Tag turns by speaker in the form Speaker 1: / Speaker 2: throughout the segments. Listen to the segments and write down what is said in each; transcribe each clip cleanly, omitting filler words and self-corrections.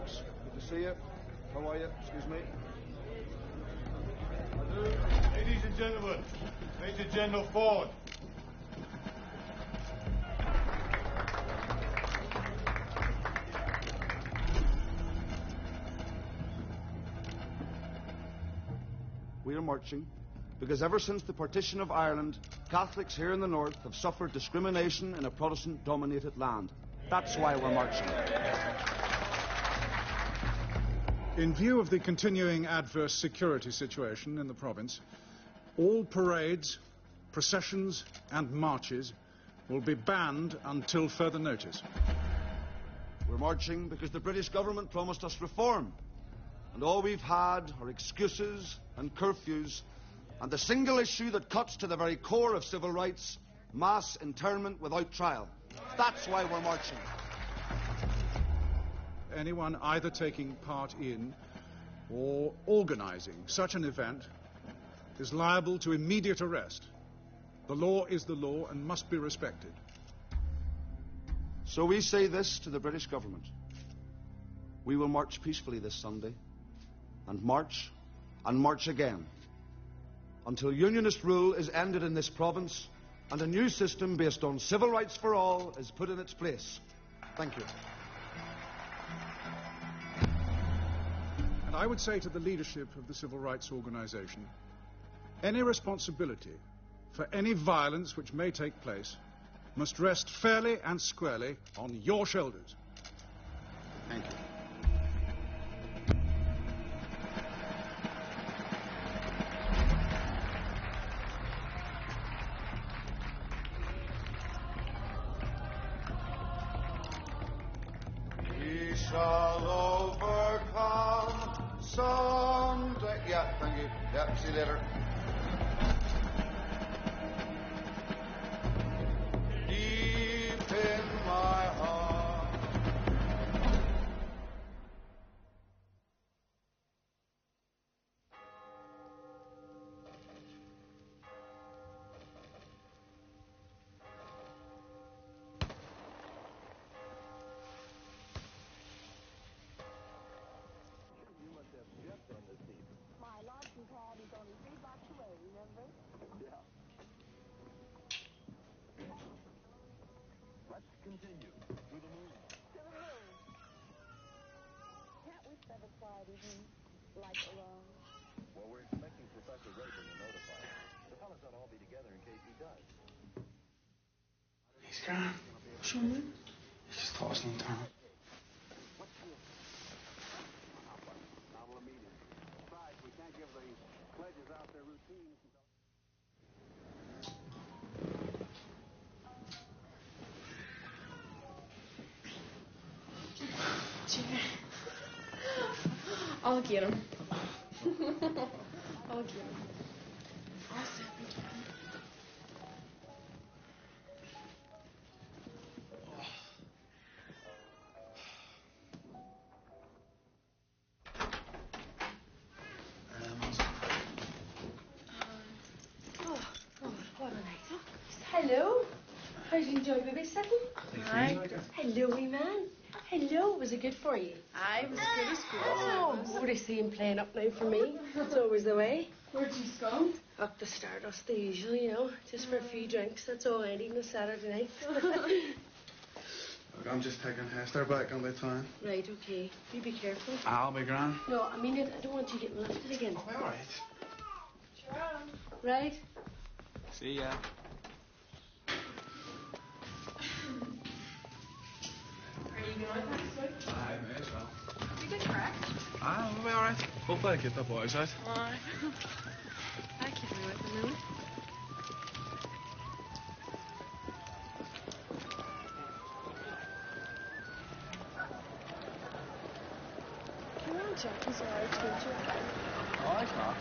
Speaker 1: folks. Good to see you. How are you? Excuse me.
Speaker 2: Ladies and gentlemen, Major General Ford.
Speaker 1: We are marching because ever since the partition of Ireland, Catholics here in the north have suffered discrimination in a Protestant-dominated land. That's why we're marching.
Speaker 3: In view of the continuing adverse security situation in the province, all parades, processions and marches will be banned until further notice.
Speaker 1: We're marching because the British government promised us reform, and all we've had are excuses and curfews, and the single issue that cuts to the very core of civil rights, mass internment without trial. That's why we're marching.
Speaker 3: Anyone either taking part in or organising such an event is liable to immediate arrest. The law is the law and must be respected.
Speaker 1: So we say this to the British government. We will march peacefully this Sunday, and march again, until unionist rule is ended in this province and a new system based on civil rights for all is put in its place. Thank you.
Speaker 3: And I would say to the leadership of the civil rights organisation, any responsibility for any violence which may take place must rest fairly and squarely on your shoulders.
Speaker 1: Thank you.
Speaker 2: We shall overcome someday. Yeah, thank you. Yeah, see you later. Deep in my heart.
Speaker 4: My launching pad is only 3 blocks away, remember?
Speaker 5: Yeah. Let's continue. To the moon.
Speaker 4: To the moon. Can't we set aside even like alone?
Speaker 5: Well, we're expecting Professor Reagan to notify us. The fellas ought to all be together in case he does.
Speaker 6: He's gone. Sure. He's just tossing and turning.
Speaker 5: Novel immediate. Besides, we can't give the pledges out their routines until...
Speaker 7: I'll get him. I'll get him. I'll see if we can. What a night. Hello. How did you enjoy babysitting? Hi. Hello, wee man. Hello. Was it good for you?
Speaker 8: I was good as good.
Speaker 7: Oh, what I see him playing up now for me. That's always the way.
Speaker 8: Where'd you go?
Speaker 7: Up the Stardust, the usual, you know, just for a few drinks. That's all I need on a Saturday night.
Speaker 6: Look, I'm just taking Hester back on the town.
Speaker 7: Right, okay. You be careful.
Speaker 6: I'll be grand.
Speaker 7: No, I mean it. I don't want you getting lifted again.
Speaker 6: I'll be all right.
Speaker 7: Sure. Right?
Speaker 6: See ya.
Speaker 8: Are you going next week?
Speaker 6: I may as well.
Speaker 8: You get correct?
Speaker 6: We'll be all right. Hopefully I get the boys out.
Speaker 8: Aye. I keep me with them, really.
Speaker 4: Come on, Jackie's alright, don't you?
Speaker 5: Oh, it's not.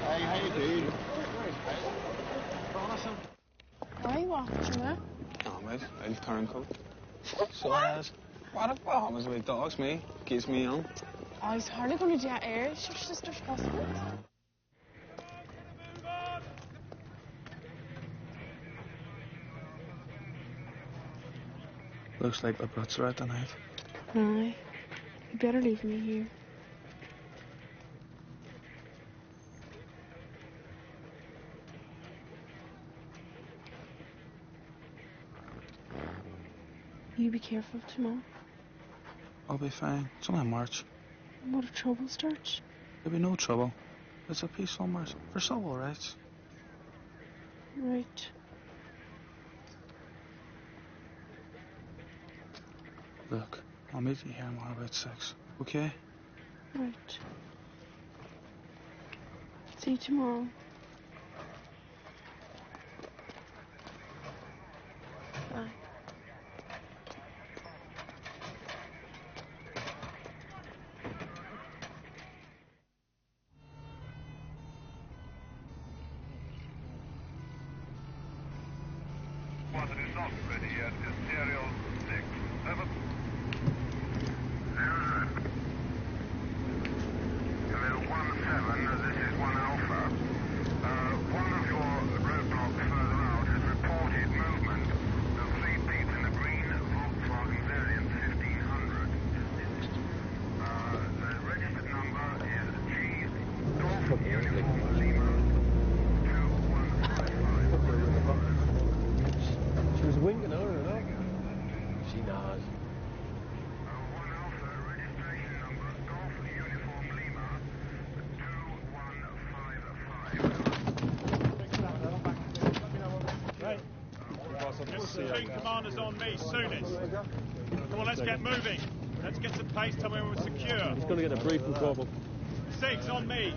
Speaker 5: Hey, how you doing?
Speaker 4: Why are you watching that?
Speaker 6: Oh, mate, I'll turn coat. So what if Bahamas with dogs, me? Keeps me young.
Speaker 4: Oh, he's hardly going to do that air. It's your sister's husband.
Speaker 6: Looks like the Brits are out tonight.
Speaker 8: Aye. You better leave me here. You be careful tomorrow.
Speaker 6: I'll be fine. It's only March.
Speaker 8: And what if trouble starts?
Speaker 6: There'll be no trouble. It's a peaceful march for civil rights.
Speaker 8: Right.
Speaker 6: Look, I'll meet you here tomorrow about 6, okay?
Speaker 8: Right. See you tomorrow. Bye.
Speaker 5: What is not ready yet is serial 6. Over. Hello, 1-7, this is 1 Alpha. One of your roadblocks further out has reported movement of 3 people in a green Volkswagen variant 1500. The registered number is G Golf Uniform Lima 2155.
Speaker 9: She was winking at her, you know? She knows.
Speaker 5: 1 Alpha registration number Golf Uniform Lima 2155.
Speaker 9: Right.
Speaker 10: Just 2 commanders on me, soonest. Come on, let's get moving. Let's get some pace, tell me when we're secure.
Speaker 9: He's going to get a briefing trouble.
Speaker 10: 6 on me.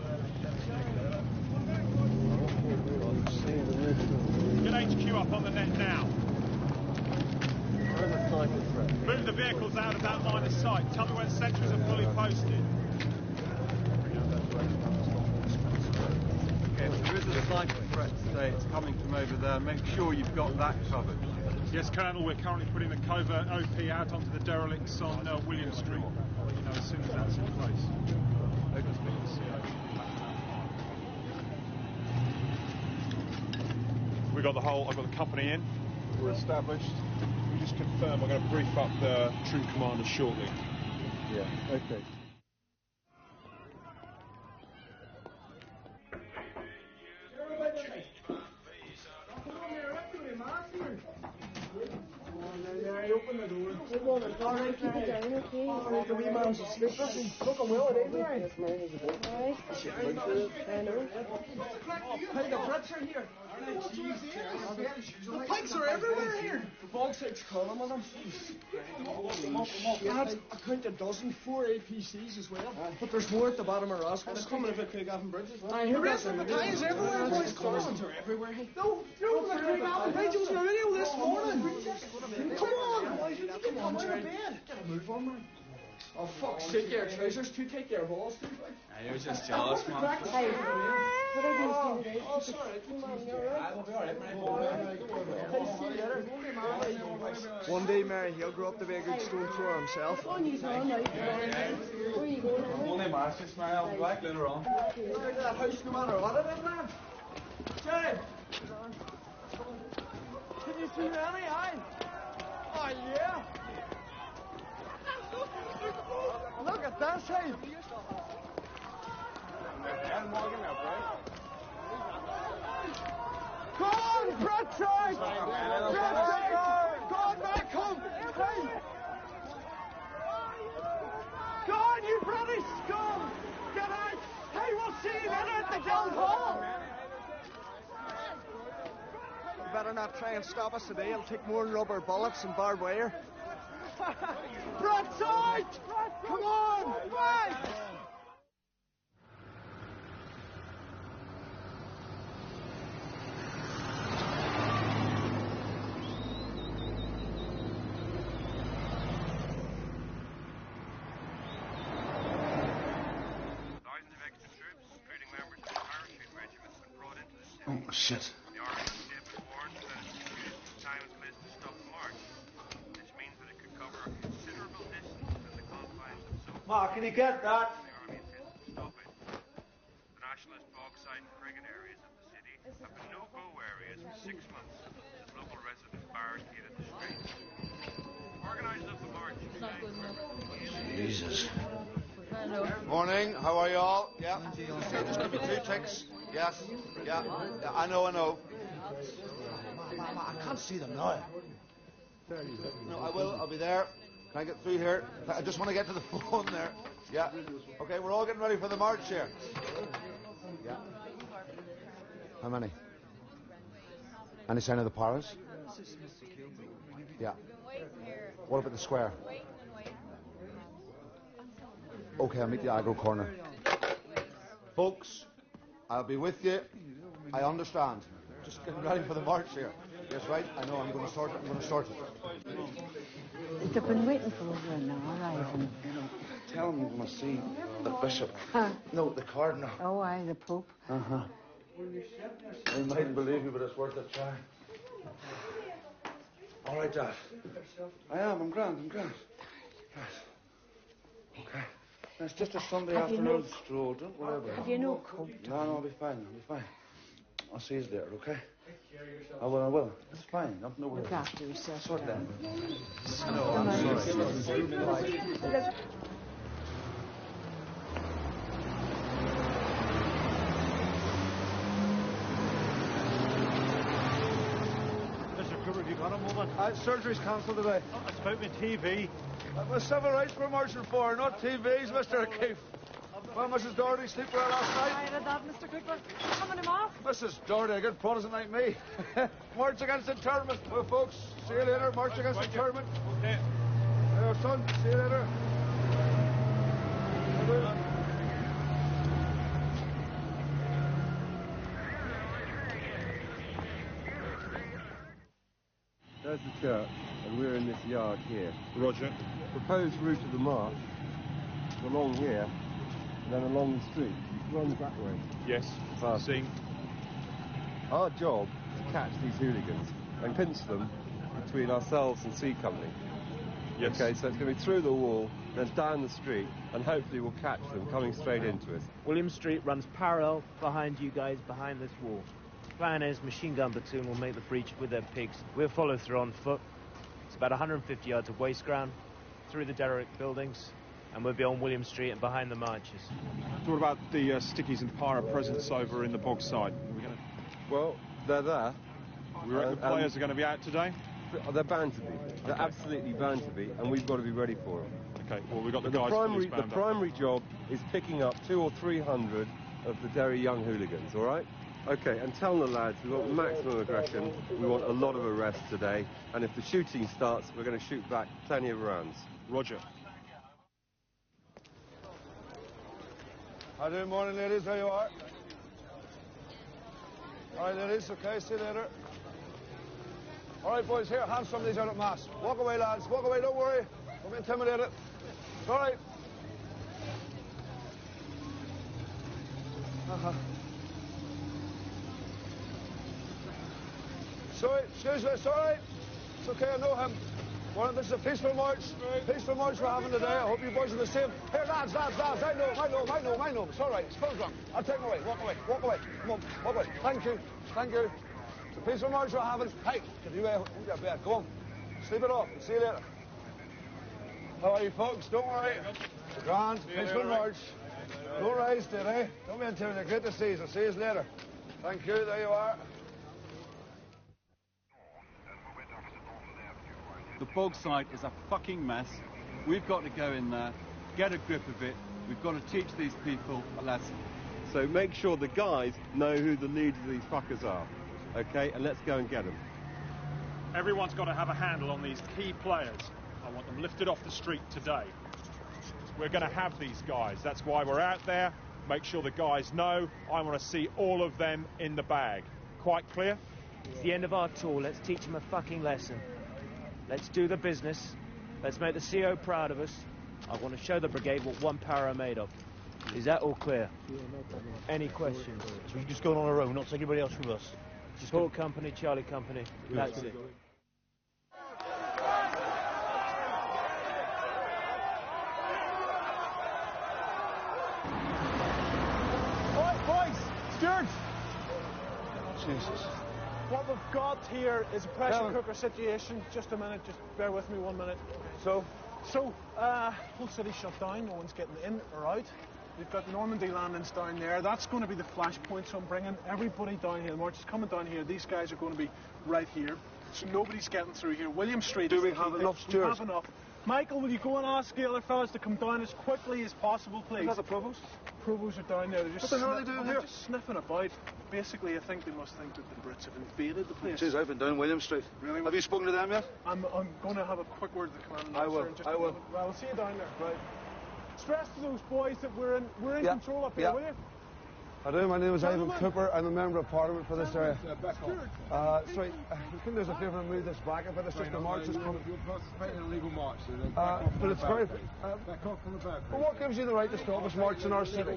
Speaker 10: Get HQ up on the net now. Move the vehicles out of that line of sight. Tell me when sentries are fully posted.
Speaker 11: If there is a sniper threat today, it's coming from over there. Make sure you've got that covered.
Speaker 10: Yes, Colonel, we're currently putting the covert OP out onto the derelicts on William Street. I'll let you know as soon as that's in place. We got the whole, I've got the company in. We're established. We just confirm we're going to brief up the troop commander shortly.
Speaker 9: Yeah, okay.
Speaker 4: Open the door. All right, keep it down, okay? All right, the wee man's asleep. Looking well, it ain't right. Yes, man, is a bit. All right. I know. Hey, the Brits are here. The pigs are everywhere here. The Volkswagen's calling with them. Lads, I count a dozen, 4 APCs as well. But there's more at the bottom of Roscoe. It's coming if it could have bridges. I hear that. The pigs everywhere, boys. Cars are everywhere. No, the Craigavon Bridge was on the radio this morning. Come on! Come on, you're in bed. Get a move on, man. Oh, fuck's sake, your trousers too take your balls too.
Speaker 6: You're just jealous, man.
Speaker 4: Hey, what are you doing today? Oh, sorry. Come on, you're right. We'll be alright,
Speaker 1: One day, Mary, he'll grow up to be a good stone thrower himself.
Speaker 4: Where are you going? Where are you going?
Speaker 6: Only March, Mary. I'll be back later on.
Speaker 1: Look at that house no matter what it is, man. Jay! Can you see Mary? Aye. Oh, yeah. Look at that side. Come on, Bretside! Bretside! Go on, back home! Hey! Go on, you bloody scum! Get out! Hey, we'll see you later at the Guildhall! You better not try and stop us today. It'll take more than rubber bullets and barbed wire. Bretside! Come on! Right! Oh, shit.
Speaker 5: The Army has been warned that the time and place to stop the march. This means that it could cover a considerable distance within the confines of Soho.
Speaker 1: Mark, can you get that?
Speaker 5: The Army intends to stop it. The nationalist bauxite and frigate areas of the city have been no-go areas for 6 months as local residents barricaded the streets. Organisers of the march
Speaker 1: Jesus.
Speaker 2: Morning, how are you all? Yeah. Just give me 2 ticks. Yes. Yeah. I know.
Speaker 1: I can't see them now.
Speaker 2: No, I will. I'll be there. Can I get through here? I just want to get to the phone there. Yeah. Okay, we're all getting ready for the march here. Yeah.
Speaker 1: How many? Any sign of the Paras? Yeah. What about the square? Okay, I'll meet the aggro corner.
Speaker 2: Folks, I'll be with you. I understand. Just getting ready for the march here. Yes, right? I know. I'm going to sort it.
Speaker 12: They've been waiting for over an hour, Ivan.
Speaker 1: Tell them you want to see the bishop.
Speaker 12: Huh?
Speaker 1: No, the cardinal.
Speaker 12: Oh, aye, the Pope.
Speaker 1: Uh-huh. They mightn't believe you, but it's worth a try. All right, Dad. I am. I'm grand. Right. Okay. It's just a Sunday afternoon stroll. Don't worry about it.
Speaker 12: Have you no coat?
Speaker 1: No, I'll be fine. I'll see you later, okay? I will. It's fine. No worries.
Speaker 12: Look after yourself.
Speaker 1: Sort that.
Speaker 12: No,
Speaker 1: I'm sorry.
Speaker 10: Mr. Cooper, have you got a moment?
Speaker 2: Surgery's cancelled today.
Speaker 10: Oh, I spoke with TV.
Speaker 2: That was civil rights we're marching for, not TVs, Mr. O'Keefe. Well, Mrs. Doherty, sleep well last night?
Speaker 13: I read that, Mr. Cooper. Coming him off?
Speaker 2: Mrs. Doherty, a good Protestant like me. March against internment. Well, folks, see you later. March against internment.
Speaker 10: Okay.
Speaker 2: Hey, son, see you later.
Speaker 11: There's the church, and we're in this yard here.
Speaker 10: Roger.
Speaker 11: Proposed route of the march is along here, and then along the street. It runs that way.
Speaker 10: Yes.
Speaker 11: See. Our job is to catch these hooligans and pinch them between ourselves and C Company.
Speaker 10: Yes.
Speaker 11: Okay, so it's going to be through the wall, then down the street, and hopefully we'll catch them coming straight into us.
Speaker 14: William Street runs parallel behind you guys, behind this wall. Plan is machine gun platoon will make the breach with their pigs. We'll follow through on foot. It's about 150 yards of waste ground, through the derelict buildings, and we'll be on William Street and behind the marches.
Speaker 10: So what about the Stickies and Para presence over in the bog side? Are we gonna...
Speaker 11: Well, they're there.
Speaker 10: We reckon the players are going to be out today?
Speaker 11: They're bound to be. They're absolutely bound to be, and we've got to be ready for them.
Speaker 10: Okay, well, we've got the
Speaker 11: But
Speaker 10: guys
Speaker 11: the primary job is picking up 200 or 300 of the Derry young hooligans, all right? Okay, and tell the lads we want maximum aggression, we want a lot of arrests today, and if the shooting starts, we're going to shoot back plenty of rounds.
Speaker 10: Roger.
Speaker 2: Hi there, morning, ladies. How you are? All right, ladies. Okay, see you later. All right, boys. Here, hand some of these out at mass. Walk away, lads. Walk away. Don't worry. Don't be intimidated. It's all right. Sorry, excuse me. It's all right. It's okay. I know him. Well, this is a peaceful march. Peaceful march we're having today. I hope you boys are the same. Here, lads. I know. It's all right. It's full drunk. I'll take him away. Walk away. Come on, walk away. Thank you. It's a peaceful march we're having. Hey, get you away. Get bed. Go on. Sleep it off. See you later. How are you, folks? Don't worry. Grand. Peaceful march. Don't rise, dear, eh? Don't be intimidated. Great to see you. I'll see you later. Thank you. There you are.
Speaker 11: The bog site is a fucking mess. We've got to go in there, get a grip of it. We've got to teach these people a lesson. So make sure the guys know who the leaders of these fuckers are, okay? And let's go and get them.
Speaker 10: Everyone's got to have a handle on these key players. I want them lifted off the street today. We're going to have these guys. That's why we're out there. Make sure the guys know. I want to see all of them in the bag. Quite clear?
Speaker 14: It's the end of our tour. Let's teach them a fucking lesson. Let's do the business. Let's make the CO proud of us. I want to show the brigade what one para are made of. Is that all clear? Any questions?
Speaker 15: So you're just going on our own, not taking anybody else with us?
Speaker 14: Just Hawk Company, Charlie Company. That's it.
Speaker 4: All right, boys. Stuart.
Speaker 1: Jesus.
Speaker 4: What we've got here is a pressure cooker situation. Just a minute. Just bear with me 1 minute.
Speaker 2: So,
Speaker 16: So, whole city shut down, no one's getting in or out. We've got Normandy landings down there. That's going to be the flashpoint, so I'm bringing everybody down here. The march is coming down here. These guys are going to be right here. So nobody's getting through here. William Street.
Speaker 2: Do we have enough, Stuart?
Speaker 16: We have enough. Michael, will you go and ask the other fellas to come down as quickly as possible, please?
Speaker 2: Is that the provost?
Speaker 16: Provosts are down there. They're just
Speaker 2: what the hell are they doing here?
Speaker 16: They're just sniffing about. Basically, I think they must think that the Brits have invaded the place.
Speaker 2: Jeez, I've been down William Street.
Speaker 16: Really?
Speaker 2: Have you spoken to them yet?
Speaker 16: I'm going to have a quick word with the commandant.
Speaker 2: I will.
Speaker 16: I will. Well, I'll see you down there. Right. Stress to those boys that we're in control up here, will you?
Speaker 2: I do. My name is Ivan Cooper. I'm a member of Parliament for this area. Sorry, you think there's a favour to move this back a bit? It's just the march is coming.
Speaker 9: An illegal march.
Speaker 2: But it's very... Well, what gives you the right to stop us marching our city?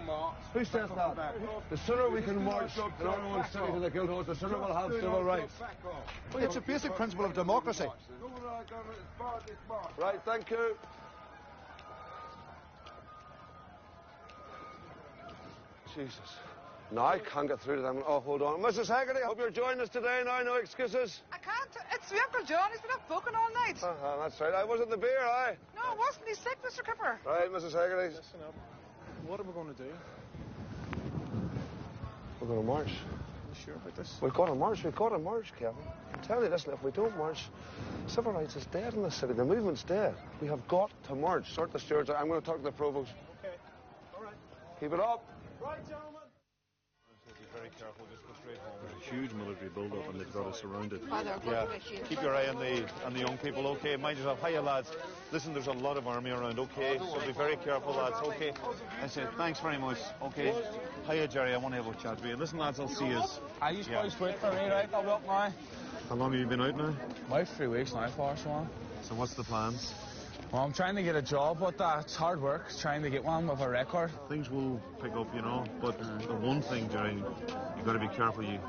Speaker 2: Who says that? The sooner we can march in our own city than the Guildhalls, the sooner we'll have civil rights.
Speaker 1: Well, it's a basic principle of democracy.
Speaker 2: Right, thank you. Jesus. No, I can't get through to them. Oh, hold on. Mrs. Haggerty, I hope you're joining us today now. No excuses.
Speaker 13: I can't. It's the Uncle John. He's been up booking all night.
Speaker 2: That's right. I wasn't the beer, aye.
Speaker 13: No, it wasn't. He's sick, Mr. Cooper.
Speaker 2: Right, Mrs. Haggerty.
Speaker 16: Listen up. What are we going to do?
Speaker 2: We're going to march.
Speaker 16: Are you sure about this?
Speaker 2: We've got to march. We've got to march, Kevin. I'm telling you, listen, if we don't march, civil rights is dead in this city. The movement's dead. We have got to march. Sort the stewards out. I'm going to talk to the provost.
Speaker 16: Okay. All right.
Speaker 2: Keep it up.
Speaker 16: Right, gentlemen.
Speaker 17: Be very careful, just go straight home. There's a huge military build-up and they've got us surrounded.
Speaker 13: Yeah.
Speaker 17: Keep your eye on the young people, okay? Mind yourself. Hiya, lads. Listen, there's a lot of army around, okay? So be very careful, lads, okay? I said, thanks very much, okay? Hiya, Jerry, I want to have a chat with you. Listen, lads, I'll see you.
Speaker 6: I just boys wait for me, right? I'll be up now.
Speaker 17: How long have you been out now?
Speaker 6: About 3 weeks now, for so.
Speaker 17: So what's the plans?
Speaker 6: Well, I'm trying to get a job, but it's hard work, trying to get one with a record.
Speaker 17: Things will pick up, you know, but the one thing, Jerry, you've got to be careful you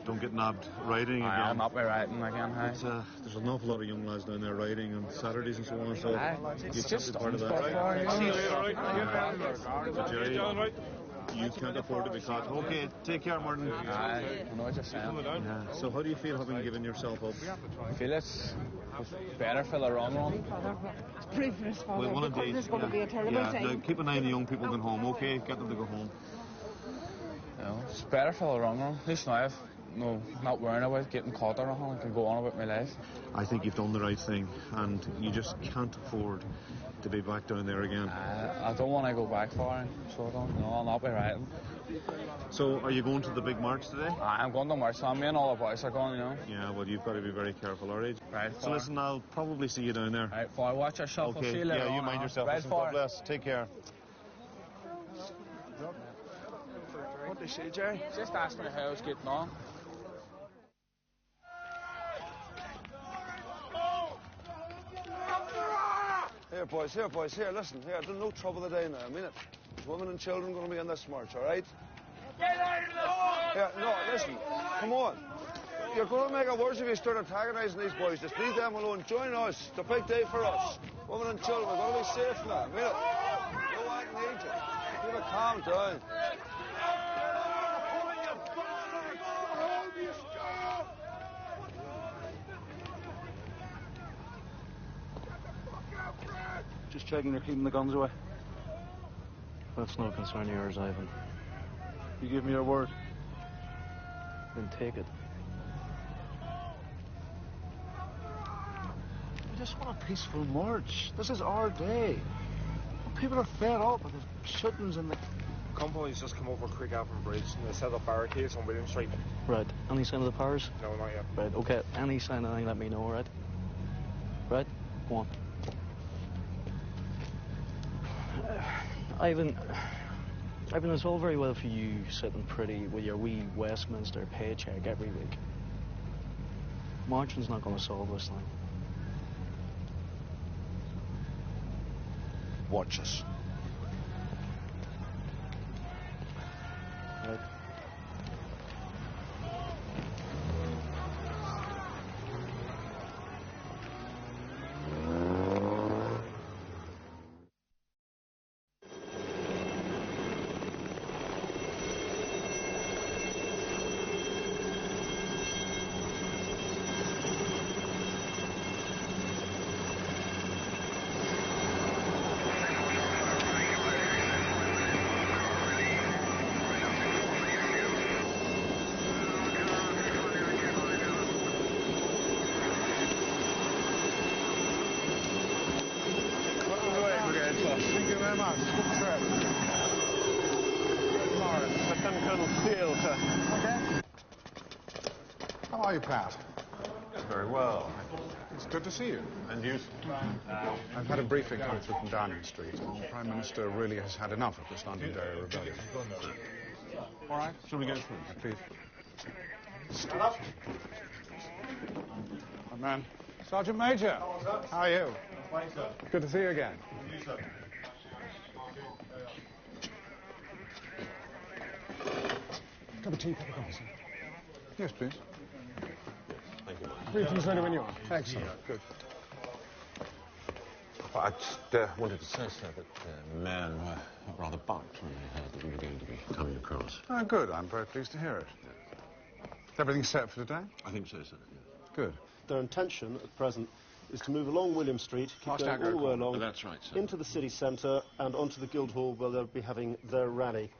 Speaker 17: don't get nabbed riding again.
Speaker 6: I'll not be riding again,
Speaker 17: there's an awful lot of young lads down there riding on Saturdays and so on, so
Speaker 6: it's just
Speaker 17: part of that.
Speaker 6: Right?
Speaker 17: See you later, right? So, Jerry, you can't afford to be caught. Okay, take care, Martin.
Speaker 6: I know what you're saying.
Speaker 17: Yeah. So how do you feel having given yourself up?
Speaker 6: I feel it's better for the long run.
Speaker 8: It's pretty for his father.
Speaker 17: Well, one of these,
Speaker 8: It's going to be a terrible
Speaker 17: now,
Speaker 8: thing.
Speaker 17: keep an eye on the young people going home, okay? Get them to go home.
Speaker 6: You know, it's better for the long run. At least now I've not worrying about getting caught or anything. I can go on about my life.
Speaker 17: I think you've done the right thing, and you just can't afford to be back down there again.
Speaker 6: I don't want to go back far, so I don't. No, I'll not be riding.
Speaker 17: So, are you going to the big march today?
Speaker 6: I'm going to march. So me and all the boys are going, you know.
Speaker 17: Yeah, well, you've got to be very careful, all right?
Speaker 6: Right.
Speaker 17: So listen, I'll probably see you down there.
Speaker 6: Right, far. Watch yourself.
Speaker 17: Okay.
Speaker 6: I'll see you later.
Speaker 17: Yeah, you mind yourself.
Speaker 6: Right,
Speaker 17: Listen, God bless. Take care.
Speaker 16: What they say, Jerry?
Speaker 6: Just ask me how I was getting on.
Speaker 2: Here, boys, here, listen, here, there's no trouble today now, I mean it. There's women and children going to be on this march, all right?
Speaker 5: Get out of this!
Speaker 2: Yeah, no, listen, come on. You're going to make it worse if you start antagonising these boys. Just leave them alone. Join us. It's a big day for us. Women and children, we're going to be safe now, I mean it. No one needs it. Keep it calm down.
Speaker 9: Just checking you're keeping the guns away. That's no concern of yours, Ivan. You give me your word. Then take it. We just want a peaceful march. This is our day. People are fed up with the shootings and the...
Speaker 18: Convoys just come over Creekhaven Bridge and they set up barricades on William Street.
Speaker 9: Right. Any sign of the powers?
Speaker 18: No, not yet.
Speaker 9: Right, okay. Any sign of anything, let me know, right? Right? Go on. Ivan, it's all very well for you sitting pretty with your wee Westminster paycheck every week. Marching's not going to solve this thing.
Speaker 2: Watch us.
Speaker 9: Right.
Speaker 3: are you, Pat?
Speaker 19: Very well.
Speaker 3: It's good to see you.
Speaker 19: And you?
Speaker 3: I've had a briefing coming through from Downing Street, and the Prime Minister really has had enough of this Londonderry rebellion. All right?
Speaker 19: Shall we go through?
Speaker 3: Please. Stop. My man. Sergeant Major. How are you?
Speaker 19: Fine, sir.
Speaker 3: Good to see you again.
Speaker 19: You, sir.
Speaker 3: Cup of tea, cup of coffee, sir. Yes, please.
Speaker 19: Thank you, Mike.
Speaker 3: Briefing's ready when you are. Excellent. Good.
Speaker 19: Well, I just wanted to say, sir, that the men were rather bumped when they heard that we were going to be coming across.
Speaker 3: Oh, good. I'm very pleased to hear it. Is everything set for today?
Speaker 19: I think so, sir. Yeah.
Speaker 3: Good.
Speaker 20: Their intention at present is to move along William Street, keep
Speaker 3: Past
Speaker 20: going all
Speaker 3: Agro
Speaker 20: the way
Speaker 3: Corner.
Speaker 20: along
Speaker 19: That's right, sir.
Speaker 20: into the city centre and onto the Guildhall where they'll be having their rally.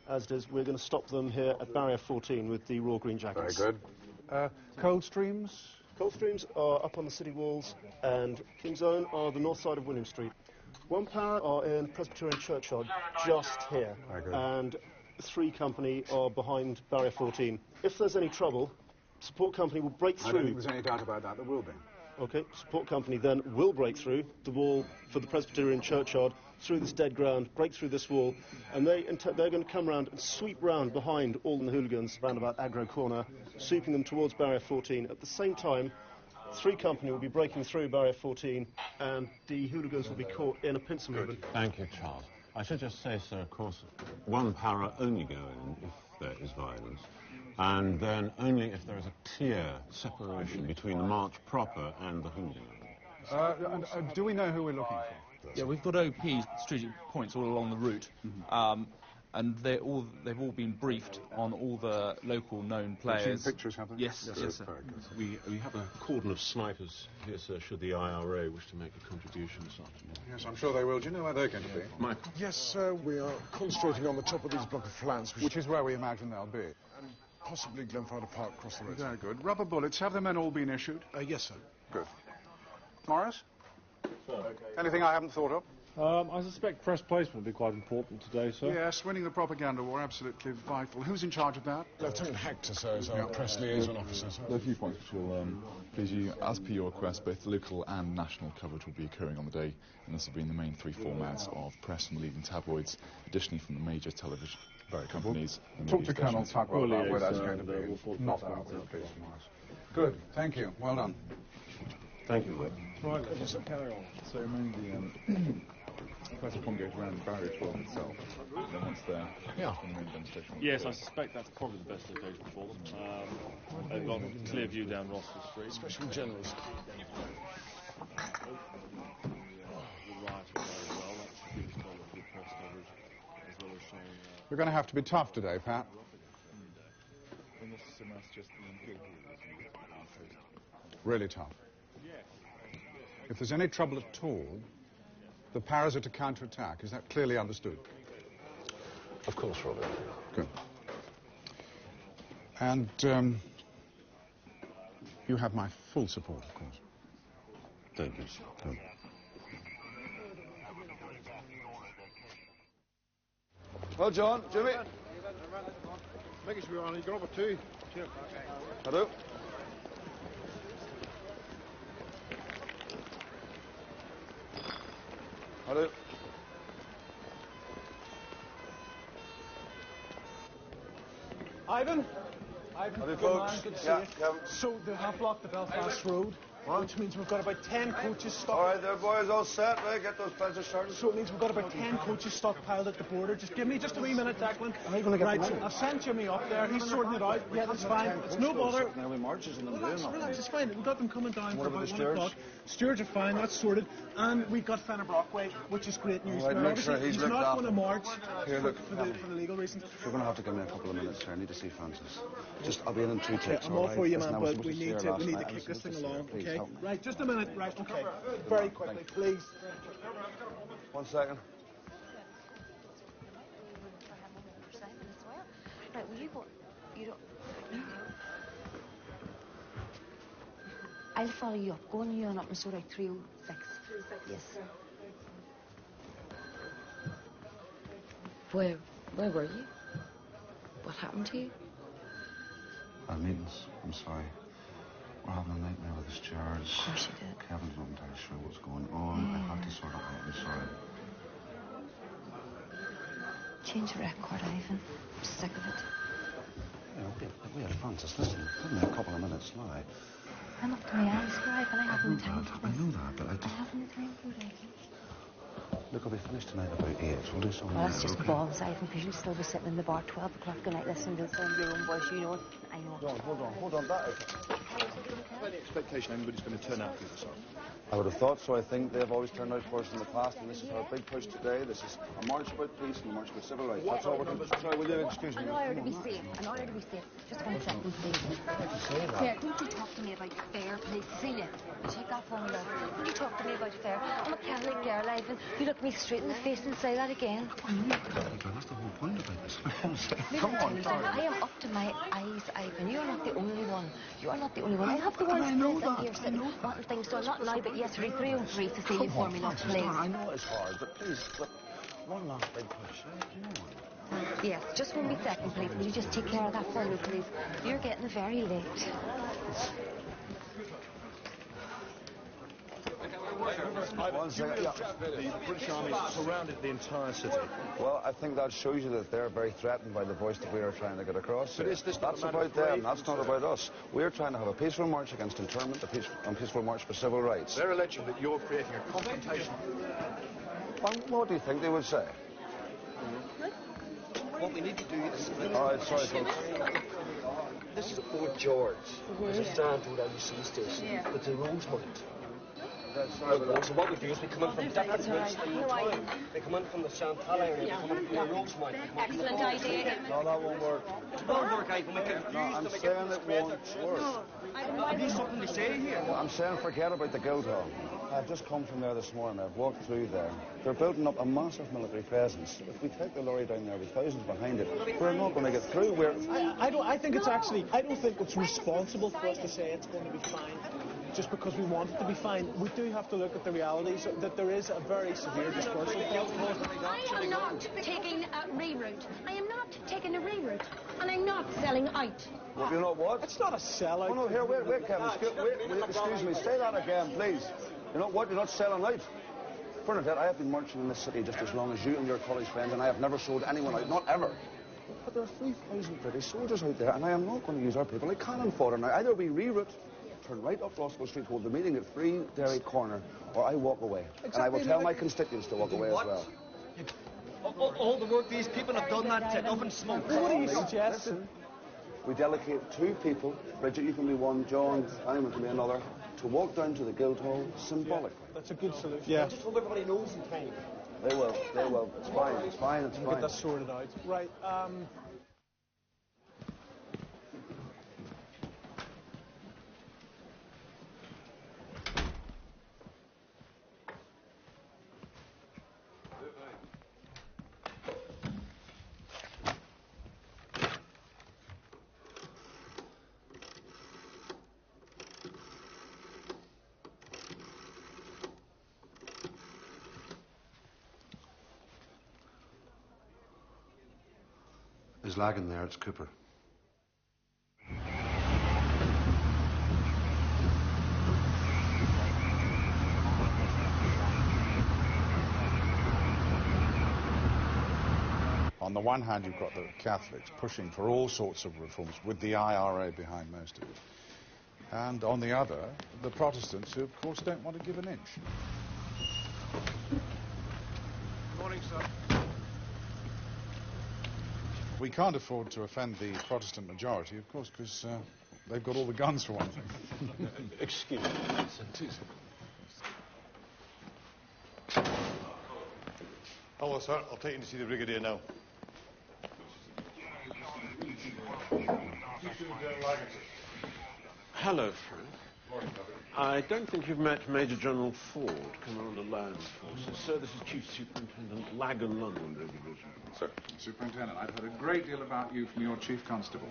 Speaker 20: As it is, we're going to stop them here at Barrier 14 with the Royal Green Jackets.
Speaker 3: Very good. Coldstreams?
Speaker 20: Coldstreams are up on the city walls, and King's Own are the north side of William Street. One Power are in Presbyterian Churchyard, just here.
Speaker 3: Very good.
Speaker 20: And 3 Company are behind Barrier 14. If there's any trouble, Support Company will break through.
Speaker 3: I don't think there's any doubt about that. There will be.
Speaker 20: OK, Support Company then will break through the wall for the Presbyterian Churchyard, through this dead ground, break through this wall, and they're going to come round and sweep round behind all the hooligans round about Agro Corner, sweeping them towards Barrier 14. At the same time, 3 Company will be breaking through Barrier 14, and the hooligans will be caught in a pincer movement.
Speaker 19: Thank you, Charles. I should just say, sir, of course, one Para only go in if there is violence, and then only if there is a clear separation between the march proper and the hooligans.
Speaker 3: Do we know who we're looking for?
Speaker 6: Yeah, we've got OP strategic points all along the route, and they've all been briefed on all the local known players.
Speaker 3: You've seen pictures, have they?
Speaker 6: Yes, yes, sir.
Speaker 19: Very good. We have a cordon of snipers here, sir, should the IRA wish to make a contribution this afternoon.
Speaker 3: Yes, I'm sure they will. Do you know where they're going to be?
Speaker 19: Michael?
Speaker 2: Yes, sir, we are concentrating on the top of these block of flats,
Speaker 3: Which is where we imagine they'll be.
Speaker 2: and possibly Glenfather Park across the road.
Speaker 3: Very good. Rubber bullets, have the men all been issued?
Speaker 2: Yes, sir.
Speaker 3: Good. Morris? Anything I haven't thought of?
Speaker 9: I suspect press placement will be quite important today, sir.
Speaker 3: Yes, winning the propaganda war, absolutely vital. Who's in charge of that?
Speaker 2: Lieutenant Hector, sir, is our press liaison officer, sir.
Speaker 21: There are a few points which will please you. As per your request, both local and national coverage will be occurring on the day, and this will be in the main 3 formats of press from leading tabloids, additionally from the major television companies.
Speaker 3: Talk to Colonel Tucker about where that's
Speaker 9: yes,
Speaker 3: going to be.
Speaker 9: we'll
Speaker 3: Not
Speaker 9: talk
Speaker 3: that,
Speaker 9: about
Speaker 3: please, Morris. Good, thank you. Well done.
Speaker 19: Thank you, Rick.
Speaker 9: Right, let's just carry on.
Speaker 21: So mainly the press will congregate around Barrier 12 itself, and then once there, the main demonstration.
Speaker 9: Yes, I suspect that's probably the best location for them. They've got a clear view down Rossiter Street.
Speaker 2: Especially generals.
Speaker 9: The riot will go well. That should give us quite a lot of good press coverage, as well as showing...
Speaker 3: We're going to have to be tough today, Pat.
Speaker 21: And this is just the Guildhall,
Speaker 3: Really tough. If there's any trouble at all, the Paras are to counter-attack. Is that clearly understood?
Speaker 19: Of course, Robert.
Speaker 3: Good. And you have my full support, of course.
Speaker 19: Thank you, sir.
Speaker 3: Good.
Speaker 2: Well, John, Jimmy. Make sure you're on. You got over 2. Cheers. Hello. Hello.
Speaker 16: Ivan?
Speaker 2: Hello,
Speaker 16: good
Speaker 2: folks.
Speaker 16: man, good to see
Speaker 2: Yeah,
Speaker 16: you.
Speaker 2: Kevin.
Speaker 16: So they have blocked the Belfast Road, which means we've got about 10 coaches stockpiled.
Speaker 2: All right, there, boys, all set. Right, get those pencils started.
Speaker 16: So it means we've got about 10 coaches stockpiled at the border. Just give me just a wee minute, Declan.
Speaker 2: How are you gonna get
Speaker 16: right,
Speaker 2: the money?
Speaker 16: I've sent Jimmy up there. He's sorting it out. Yeah, that's fine. It's no bother.
Speaker 2: Now we marches and them doing
Speaker 16: Relax, it's fine. We've got them coming down
Speaker 2: What
Speaker 16: for
Speaker 2: about
Speaker 16: about
Speaker 2: the
Speaker 16: 1
Speaker 2: stewards?
Speaker 16: o'clock. Stewards are fine, that's sorted. And we've got Fenner Brockway, which is great news.
Speaker 2: All right,
Speaker 16: Now,
Speaker 2: make sure
Speaker 16: obviously,
Speaker 2: he's
Speaker 16: he's not
Speaker 2: looked
Speaker 16: going to
Speaker 2: after.
Speaker 16: march
Speaker 2: Here, look,
Speaker 16: for the legal reasons.
Speaker 1: You're going to have to give me a couple of minutes here. I need to see Francis. Just, I'll be in 2 takes.
Speaker 16: I'm all for you, man,
Speaker 1: Listen, I
Speaker 16: but
Speaker 1: was
Speaker 16: we
Speaker 1: supposed to see
Speaker 16: need
Speaker 1: her
Speaker 16: to
Speaker 1: last night. I
Speaker 16: kick
Speaker 1: was
Speaker 16: this
Speaker 1: supposed
Speaker 16: thing
Speaker 1: to see her.
Speaker 16: along,
Speaker 1: Please
Speaker 16: okay?
Speaker 1: help me.
Speaker 16: Right, just a minute. Right, okay. Very quickly, please.
Speaker 2: 1 second.
Speaker 22: Right, will you go? You don't. I'll follow you up. Go on you on up and sort out 306. Yes. Where were you? What happened to you?
Speaker 1: Needless. I'm sorry. We're having a nightmare with this charge.
Speaker 22: Of course you did.
Speaker 1: Kevin's not entirely sure what's going on. I had to sort it out. I'm sorry.
Speaker 22: Change the record, Ivan. I'm sick of it.
Speaker 1: Wait, Francis, listen. Give me a couple of minutes now.
Speaker 22: I'm up to my eyes here, Ivan. I haven't the time for
Speaker 1: I know that, but I just...
Speaker 22: I haven't the time for it, Ivan.
Speaker 1: Look, I'll be finished tonight about 8. We'll do something.
Speaker 22: Well, that's just balls, Ivan, because you'll still be sitting in the bar 12 o'clock tonight listening to the sound of your own voice. You know it. I know it.
Speaker 1: Hold on. That is...
Speaker 21: Any expectation anybody's going to turn out for this song?
Speaker 1: I would have thought so. I think they've always turned out for us in the past, and this is our big push today. This is a march about peace and a march about civil rights. That's all we're doing. Sorry, will you excuse me?
Speaker 22: An honour to be safe. An honour to be safe. Just 1 second, please. Claire, don't you talk to me about fair, please. Cecilia, take that for me, love. Don't you talk to me about fair. I'm a Catholic girl, Ivan. You look me straight in the face and say that again.
Speaker 1: That's the whole point about this.
Speaker 22: Come on, I am up to my eyes, Ivan. You're not the only one. You are not the only one. I have the ones present here sitting wanting things done. Not now, but yesterday, 303, Cecilia, for me, love, please.
Speaker 1: I know it's hard, but please, look, one last big push. Come on.
Speaker 22: Yes, just 1 second, please. Will you just take care of that for me, please? You're getting very late.
Speaker 1: The
Speaker 18: British Army surrounded the entire city.
Speaker 1: Well, I think that shows you that they're very threatened by the voice that we are trying to get across.
Speaker 18: But is this
Speaker 1: that's about them. That's not about us. We're trying to have a peaceful march against internment, a peaceful march for civil rights.
Speaker 18: They're alleging that you're creating a confrontation.
Speaker 1: What do you think they would say?
Speaker 4: What we need to do is...
Speaker 1: All right, sorry, folks.
Speaker 4: This is Fort George. There's a stand to it sea station. But the roads might. So what we do is we come in from different routes in the town. They come in from the Chantal area, they come in from the Rosemount.
Speaker 22: Excellent idea.
Speaker 1: No, that won't work.
Speaker 4: It won't work, Ivan. We confuse
Speaker 1: No, I'm saying it won't work.
Speaker 4: Have you something to say here?
Speaker 1: Well, I'm saying forget about the Guildhall. I've just come from there this morning. I've walked through there. They're building up a massive military presence. If we take the lorry down there with thousands behind it, we're not going to get through.
Speaker 16: I don't think it's responsible for us to say it's going to be fine just because we want it to be fine. We do have to look at the realities that there is a very severe dispersal.
Speaker 7: I am not taking a reroute. I am not taking a reroute. And I'm not selling out.
Speaker 1: Well, you know what?
Speaker 16: It's not a sellout.
Speaker 1: Oh, no, here, wait, Kevin. Excuse me. Say that again, please. You know what? You're not selling out. Bernadette, I have been marching in this city just as long as you and your college friends, and I have never sold anyone out. Not ever. But there are 3,000 British soldiers out there, and I am not going to use our people like cannon fodder. Now, either we reroute, turn right up Rossville Street, hold the meeting at 3 Derry Corner, or I walk away. Exactly. And I will tell my constituents to walk away as well.
Speaker 4: All the work these people have done, that's enough and smoke.
Speaker 16: What do you suggest?
Speaker 1: We delegate 2 people, Bridget, you can be one, John, Simon can be another, to walk down to the Guildhall symbolically.
Speaker 16: That's a good solution.
Speaker 4: Yeah. Just hope everybody knows in time.
Speaker 1: They will. It's fine.
Speaker 16: We'll get that sorted out. Right,
Speaker 1: There's lagging there, it's Cooper.
Speaker 3: On the one hand, you've got the Catholics pushing for all sorts of reforms, with the IRA behind most of it. And on the other, the Protestants, who, of course, don't want to give an inch.
Speaker 16: Good morning, sir.
Speaker 3: We can't afford to offend the Protestant majority, of course, because they've got all the guns, for one thing.
Speaker 15: Excuse me.
Speaker 18: Hello, sir. I'll take you to see the Brigadier now.
Speaker 19: Hello, Frank. I don't think you've met Major General Ford, Commander Land Forces. Sir, this is Chief Superintendent Lagan Londonderry Division.
Speaker 3: Sir. Superintendent, I've heard a great deal about you from your Chief Constable.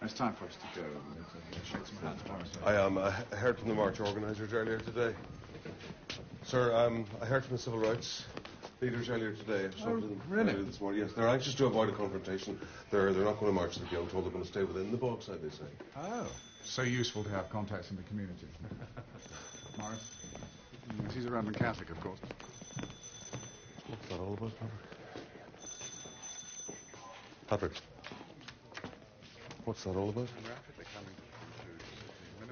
Speaker 3: It's time for us to go and shake some hands for us.
Speaker 11: I heard from the march organisers earlier today. Sir, I heard from the civil rights.
Speaker 10: leaders earlier today.
Speaker 3: Really?
Speaker 10: Earlier this morning. Yes, they're anxious to avoid a confrontation. They're not going to march to the Guildhall. Told they're going to stay within the Bogside, they say.
Speaker 3: Oh, so useful to have contacts in the community. Morris? Yes, he's a Roman Catholic, of course.
Speaker 10: What's that all about, Patrick? What's that all about?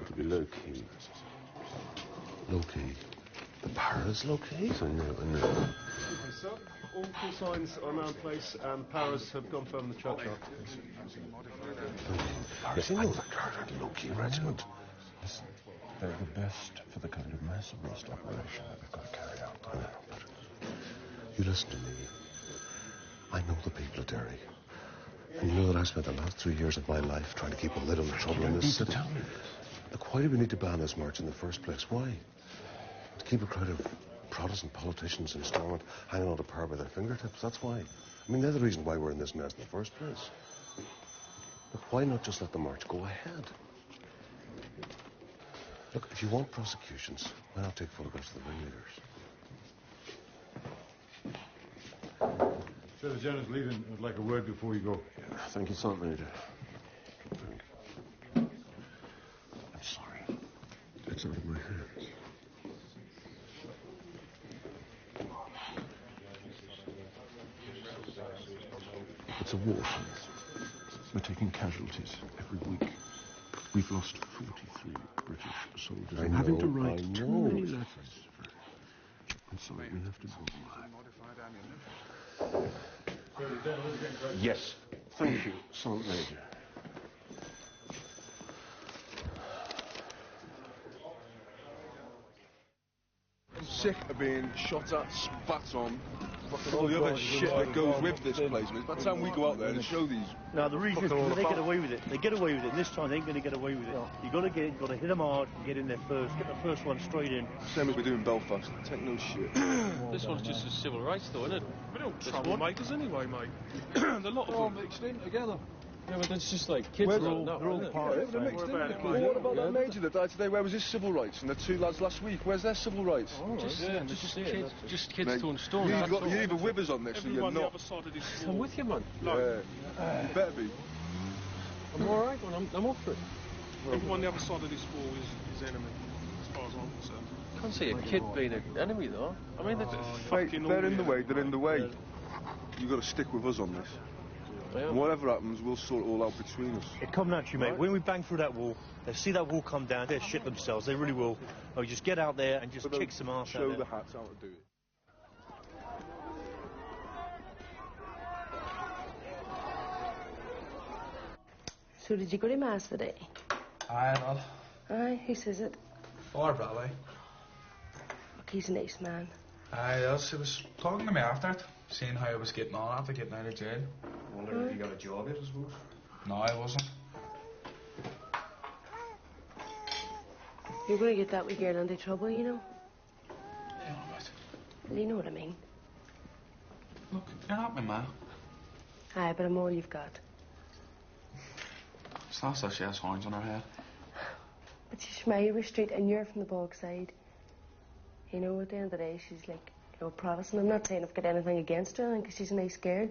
Speaker 19: To be low-key.
Speaker 10: Low-key? The Paris low-key?
Speaker 19: I know.
Speaker 20: So, all key signs are now in place, and Paris have confirmed the churchyard.
Speaker 10: Yes, I know the Carter low-key regiment.
Speaker 19: Listen, they're the best for the kind of mass arrest operation that we've got to carry out.
Speaker 10: You listen to me. I know the people of Derry. And you know that I spent the last 3 years of my life trying to keep a lid on the trouble in this city. Look, why do we need to ban this march in the first place? Why? To keep a crowd of Protestant politicians in Stormont hanging on to power by their fingertips. That's why. I mean, they're the reason why we're in this mess in the first place. Look, why not just let the march go ahead? Look, if you want prosecutions, why not take photographs of the ringleaders?
Speaker 19: So the General's leaving. I'd like a word before you go.
Speaker 10: Thank you, Sergeant Major.
Speaker 19: I'm sorry.
Speaker 10: It's out of my hands. It's a war.
Speaker 19: We're taking casualties every week. We've lost 43 British soldiers. I'm having to write too many letters. I'm sorry, we have to go.
Speaker 10: Yes. Thank you, Sergeant Major.
Speaker 2: I'm sick of being shot at, spat on, all the other shit that goes with this place. It's about time we go out there and show these.
Speaker 12: No, the reason is because they get away with it. They get away with it. And this time they ain't going to get away with it. You got to hit them hard and get in there first. Get the first one straight in.
Speaker 2: Same as we do in Belfast. Take no shit.
Speaker 9: This one's just as civil rights, though, isn't it?
Speaker 16: We don't troublemakers anyway, mate. There's a lot of them mixed in together.
Speaker 9: Yeah, but that's just like kids.
Speaker 2: They're all part of it. They're mixed in. What about that major that died today? Where was his civil rights? And the two lads last week, where's their civil rights?
Speaker 9: Just kids throwing stones.
Speaker 2: You're either with us on this or you're not.
Speaker 9: I'm with you, man.
Speaker 2: Yeah. You better be.
Speaker 9: I'm all right, man. I'm up for it.
Speaker 16: Everyone on the other side of this wall is enemy, as far as I'm concerned.
Speaker 9: I can't see a kid being an enemy, though. I mean,
Speaker 2: Mate, if they're in the way, they're in the way. You've got to stick with us on this. And whatever happens, we'll sort it all out between us.
Speaker 12: It come naturally, mate. When we bang through that wall, they see that wall come down, they'll shit themselves. They really will. Oh, just get out there and just kick some ass out there.
Speaker 2: Show the hats how to do it.
Speaker 23: So did you go to Mass today?
Speaker 24: Aye, lad.
Speaker 23: Aye, who says it?
Speaker 24: Father Bradley.
Speaker 23: Look, he's a nice man.
Speaker 24: Aye, he was talking to me after it, seeing how I was getting on after getting out of jail.
Speaker 18: Wondering if you got a job yet, I suppose.
Speaker 24: No, I wasn't.
Speaker 23: You're going to get that wee girl into trouble, you know?
Speaker 24: Yeah, all right.
Speaker 23: Well, you know what I mean.
Speaker 24: Look, you're not my man.
Speaker 23: Aye, but I'm all you've got.
Speaker 24: It's not that she has horns on her head.
Speaker 23: But she's from Irish Street and you're from the Bogside. You know, at the end of the day, she's like, you know, Protestant. I'm not saying I've got anything against her because she's a nice girl,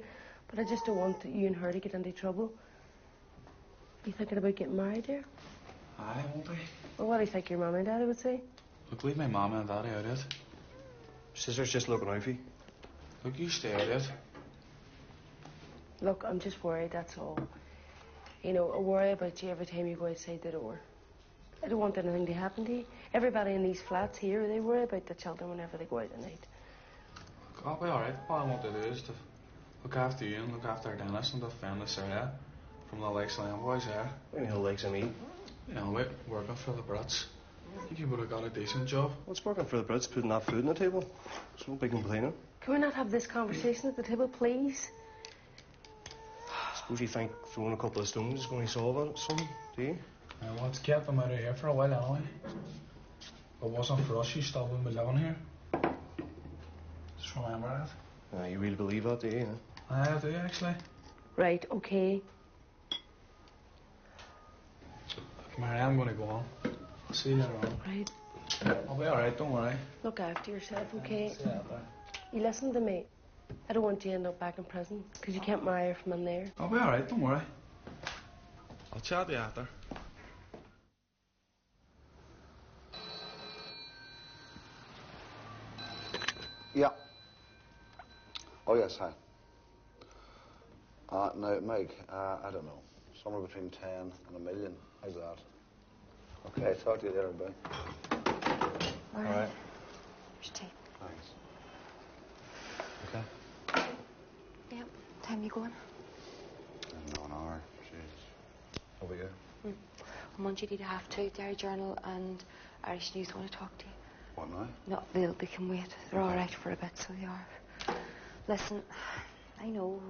Speaker 23: but I just don't want you and her to get into trouble. You thinking about getting married there?
Speaker 24: Aye, won't I?
Speaker 23: Well, what do you think your mum and daddy would say?
Speaker 24: Look, leave my mama and daddy out of it.
Speaker 18: Sister's just looking out for you.
Speaker 24: Look, you stay out of it.
Speaker 23: Look, I'm just worried, that's all. You know, I worry about you every time you go outside the door. I don't want anything to happen to you. Everybody in these flats here, they worry about the children whenever they go out at night.
Speaker 24: Look, I'll be alright. All I want to do is to look after you and look after Dennis and defend this area from the likes of them boys there.
Speaker 18: Any the likes of me?
Speaker 24: You know, mate, working for the Brits. I think you would have got a decent job.
Speaker 18: What's working for the Brits? Putting that food on the table? There's no big complaining.
Speaker 23: Can we not have this conversation at the table, please?
Speaker 18: Suppose you think throwing a couple of stones is going to solve it, something, do you?
Speaker 24: Well, it's kept them out of here for a while anyway. If it wasn't for us, you still wouldn't be living here. Just remember that.
Speaker 18: You really believe that, do you?
Speaker 24: I do, actually.
Speaker 23: Right, okay.
Speaker 24: Look, Mary, I'm going to go on. I'll see you later on.
Speaker 23: Right.
Speaker 24: I'll be alright, don't worry.
Speaker 23: Look after yourself, okay?
Speaker 24: See you later.
Speaker 23: You listen to me. I don't want you to end up back in prison, because you can't marry her from in there.
Speaker 24: I'll be alright, don't worry. I'll chat to you after.
Speaker 1: Yeah. Oh, yes, hi. Now, Meg, I don't know. Somewhere between 10 and $1 million. How's that? Okay, talk to you later, bye.
Speaker 22: All right. Here's tea.
Speaker 1: Thanks. Okay?
Speaker 22: Yep. Time you going?
Speaker 1: In an hour. Jeez. How we go?
Speaker 22: On Monday, you need to have to. Derry Journal and Irish News want to talk to you.
Speaker 1: What now?
Speaker 22: No, they can wait. They're all right for a bit, so they are. Listen, I know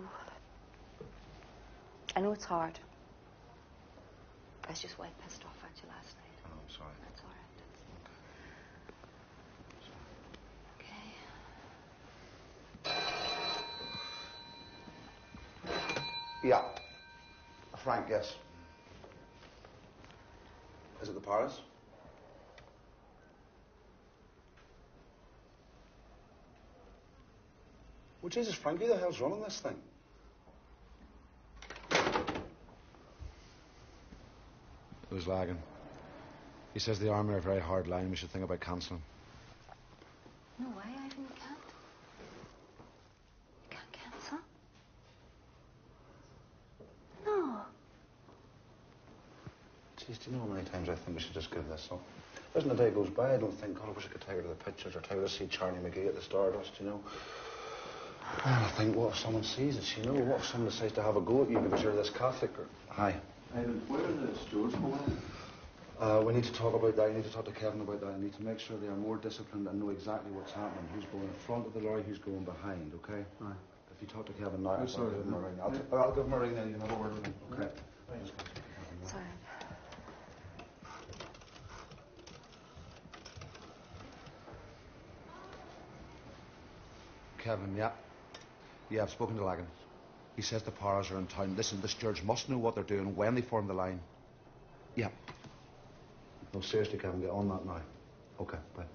Speaker 22: it's hard. I was just way pissed off at you last night.
Speaker 1: Oh, I'm sorry.
Speaker 22: That's all right. Okay.
Speaker 1: Yeah. Frank, yes. Is it the Paris? Well, Jesus, Frank, who the hell's running this thing? It was lagging. He says the Army are a very hard line. We should think about cancelling.
Speaker 22: No way, Ivan, you can't. You can't cancel. No.
Speaker 1: Jeez, do you know how many times I think we should just give this up? There isn't a day goes by I don't think, God, I wish I could take her to the pictures or take her to see Charlie McGee at the Stardust, you know? And I think, what if someone sees it, you know? What if someone decides to have a go at you because you're this Catholic? Or... Hi.
Speaker 8: Where are the stewards going?
Speaker 1: We need to talk about that. You need to talk to Kevin about that. I need to make sure they are more disciplined and know exactly what's happening. Who's going in front of the lorry, who's going behind, okay?
Speaker 8: Right.
Speaker 1: If you talk to Kevin now,
Speaker 8: I'm sorry.
Speaker 1: I'll give him a ring. I'll give him a ring then. You can have a word with him. Okay.
Speaker 8: Thanks.
Speaker 22: Sorry.
Speaker 1: Kevin, yeah. Yeah, I've spoken to Lagan. He says the Paras are in town. Listen, this George must know what they're doing when they form the line. Yeah. No, seriously, Kevin, get on that now. Okay, bye.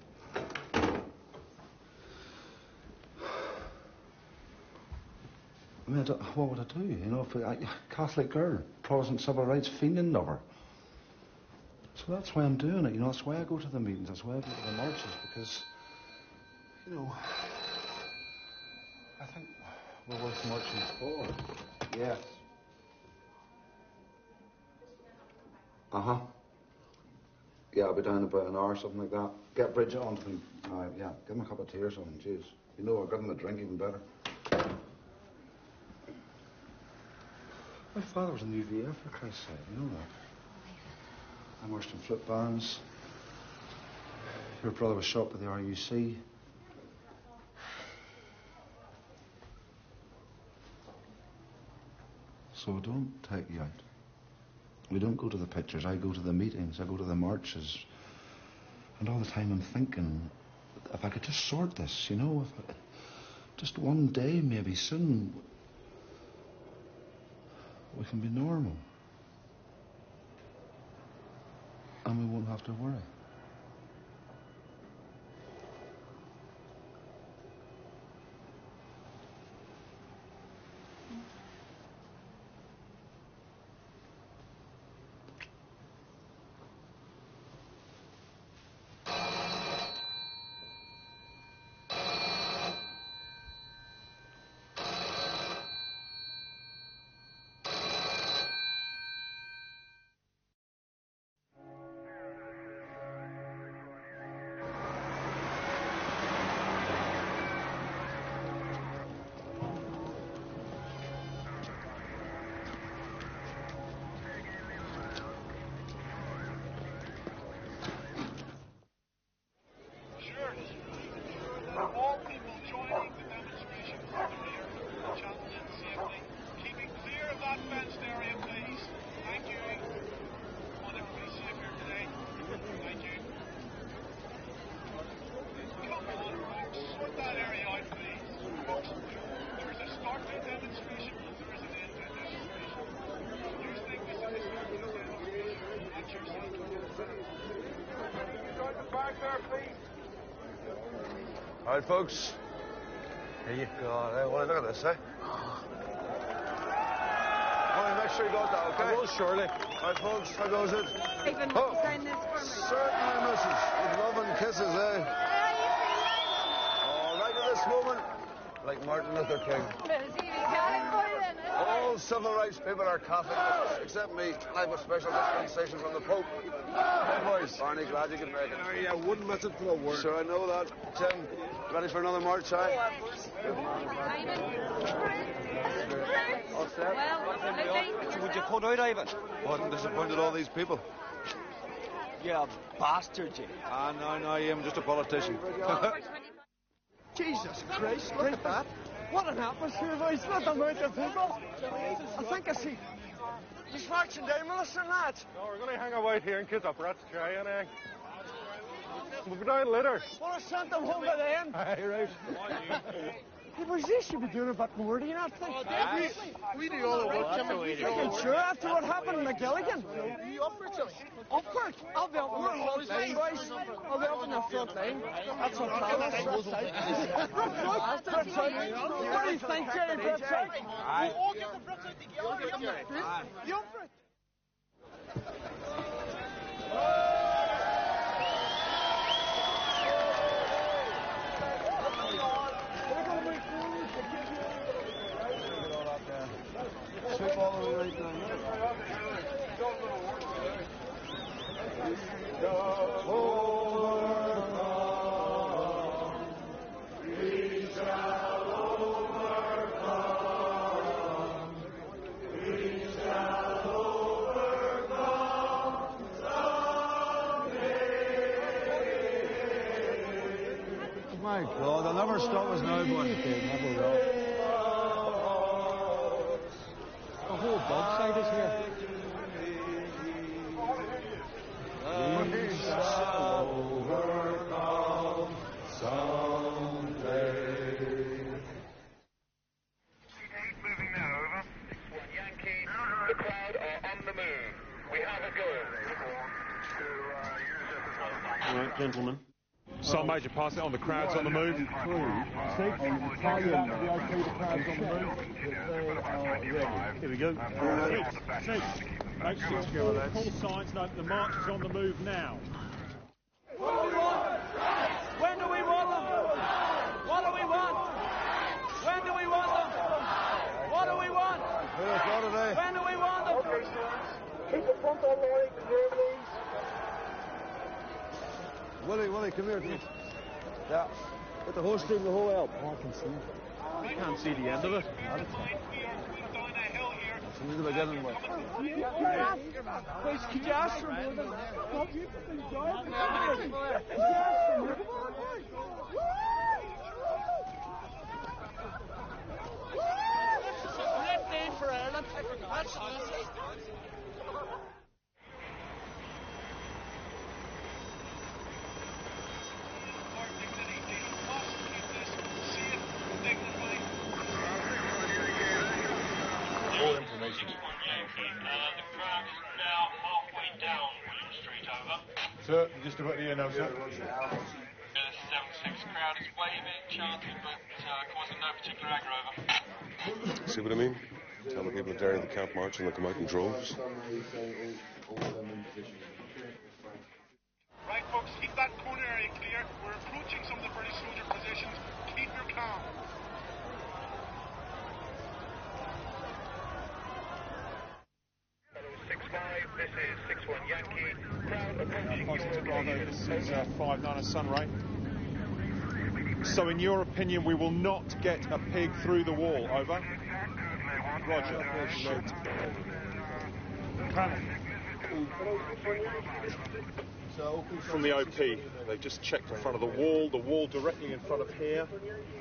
Speaker 1: I mean, what would I do? You know, Catholic girl, Protestant civil rights fiending lover. So that's why I'm doing it. You know, that's why I go to the meetings. That's why I go to the marches, because, you know, I think we're worth marching for. Yes. Uh-huh. Yeah, I'll be down in about an hour, something like that. Get Bridget on to them. Yeah, give him a cup of tea or something, jeez. You know, I'll give him a drink even better. My father was in the UVF, for Christ's sake, you know that. I marched in flip bands. Your brother was shot by the RUC. So don't take you out. We don't go to the pictures. I go to the meetings. I go to the marches. And all the time I'm thinking, if I could just sort this, you know, just one day maybe soon, we can be normal. And we won't have to worry.
Speaker 16: All people joining the demonstration from the rear, channel in safely. Keeping clear of that fenced area, please. Thank you. I want everybody safe here today. Thank you. Come on, folks. Sort that area out, please. Folks, there is a start to a demonstration, but there is an end to a demonstration. You think this is the start to a demonstration? Watch yourself.
Speaker 2: Join the back there, please.
Speaker 1: All right, folks.
Speaker 2: Here you go. Hey, well, look at this, eh? Well, make sure you got that, okay?
Speaker 11: I will, surely.
Speaker 2: Right, folks, how goes it?
Speaker 5: Even sign this for me.
Speaker 2: Certainly, missus. With love and kisses, eh? Oh, right at this moment, like Martin Luther King. All civil rights people are Catholics, except me. I have a special dispensation from the Pope. Hey, boys. Barney, glad you could make it.
Speaker 11: I wouldn't miss it for a word.
Speaker 2: Sure, I know that. Jim, ready for another march, eh? All set?
Speaker 13: So would you cut out, Ivan?
Speaker 2: Wasn't disappointed all these people.
Speaker 13: Yeah, bastard, you.
Speaker 2: No, I am just a politician.
Speaker 4: Jesus Christ, look at that. What an atmosphere, boys. What a amount of people. I think I see. He's marching down, Minister, lads.
Speaker 11: No, we're going to hang about here in case the brats try anything. We'll be down later.
Speaker 4: Well, I sent them home by then.
Speaker 11: Aye, right.
Speaker 4: Hey, boys, they should be doing a bit more, do you not think?
Speaker 11: We do all the work, Jimmy.
Speaker 4: Sure, after what happened in McGilligan.
Speaker 11: Are you up for it, Jimmy?
Speaker 4: Up for it? I'll be up in the front line, boys. I'll be up in the front line. That's what Palace. What do you think, Jerry? Brooks out?
Speaker 11: Aye.
Speaker 4: We'll all get the Brooks out together. You up for it?
Speaker 2: Sweep all the way right down. We shall overcome. We shall overcome someday. My God, they'll never stop us now, boy. Okay, never will. The whole dog side is here. We shall overcome someday.
Speaker 14: Moving now, over. 1 Yankee. The crowd are on the move. We have a go.
Speaker 9: All right, gentlemen.
Speaker 11: Some major pass it on, the crowd's on the move.
Speaker 9: The crowd's on the move. Here we go.
Speaker 11: Make sure call signs note the march is on the move now.
Speaker 4: What do we want? When do we want them? What do we want? When do we want them? What do we want? When do we want them? Keep the front on Laurie, clear, please.
Speaker 2: Willie, come here. Yeah. Get the whole stream, the whole help.
Speaker 9: Oh, I can see it. I can't see the end of it.
Speaker 2: It's in the beginning, boy.
Speaker 4: Boys, could you ask for more than that? Great day for Ireland. That's awesome.
Speaker 11: All information.
Speaker 14: The crowd is now halfway down William Street, over.
Speaker 11: Sir, just about here now, sir.
Speaker 14: The 76 crowd is waving, chanting, but causing no particular aggro, over.
Speaker 10: See what I mean? Tell the people at Derry they can't march and they'll come out in droves.
Speaker 14: Right, folks, keep that corner area clear. We're approaching some of the British soldier positions. Keep your calm. This is 61 Yankee. Crowd approaching your
Speaker 11: Bravo, this is 59 Sunray. So in your opinion, we will not get a pig through the wall, over? Roger. Shoot. From the OP, they've just checked in front of the wall directly in front of here,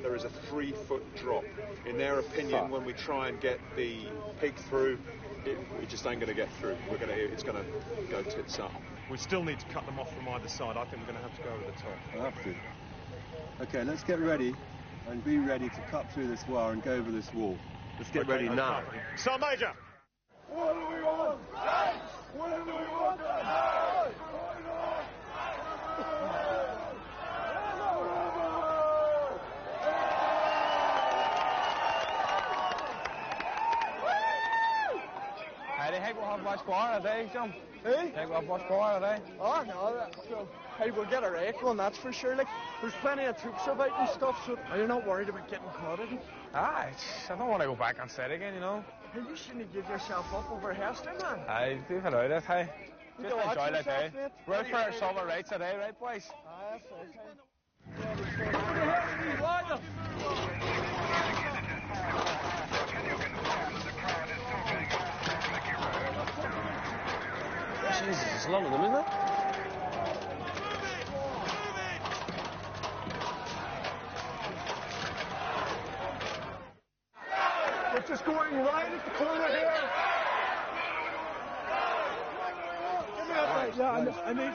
Speaker 11: there is a 3-foot drop. In their opinion, when we try and get the pig through, we just ain't going to get through. It's going to go tits up. We still need to cut them off from either side. I think we're going to have to go over the top.
Speaker 17: We'll have to. Okay, let's get ready and be ready to cut through this wire and go over this wall.
Speaker 11: Let's get ready now. Sergeant Major!
Speaker 2: What do we want? When do we want them?
Speaker 4: bar today, John. Hey? Think we'll watch bar today. Oh, no. Hey, we'll get our ache on, that's for sure. Like, there's plenty of troops about and stuff, so you're not worried about getting caught, is it?
Speaker 18: I don't want to go back on set again, you know.
Speaker 4: Hey, you shouldn't give yourself up over Hester, man.
Speaker 18: Aye, do it out it, hey.
Speaker 4: You
Speaker 18: Just
Speaker 4: don't
Speaker 18: enjoy
Speaker 4: watch
Speaker 18: the
Speaker 4: yourself,
Speaker 18: day.
Speaker 4: mate.
Speaker 18: We're out for our summer rights today, right, boys?
Speaker 4: Aye, that's right, hey.
Speaker 20: Jesus, there's a lot of them, isn't there?
Speaker 2: We're just going right at the corner here. Give me that right. Yeah, I need it.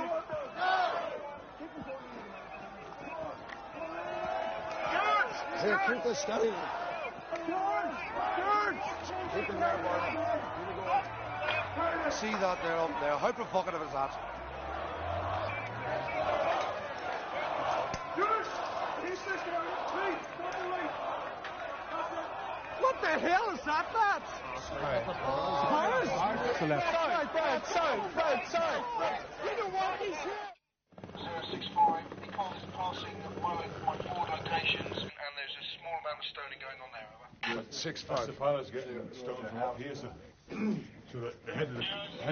Speaker 1: Here, keep this steady. Keep him there, Barney. See that they're up there. How provocative is that?
Speaker 4: What the hell is that, Matt? Paris? Sorry. You know what? He's here.
Speaker 14: 065, the car is passing my forward locations, and there's a small amount of stoning going on there, over.
Speaker 19: 6-5. The pilot's getting stoned out. Here's to the head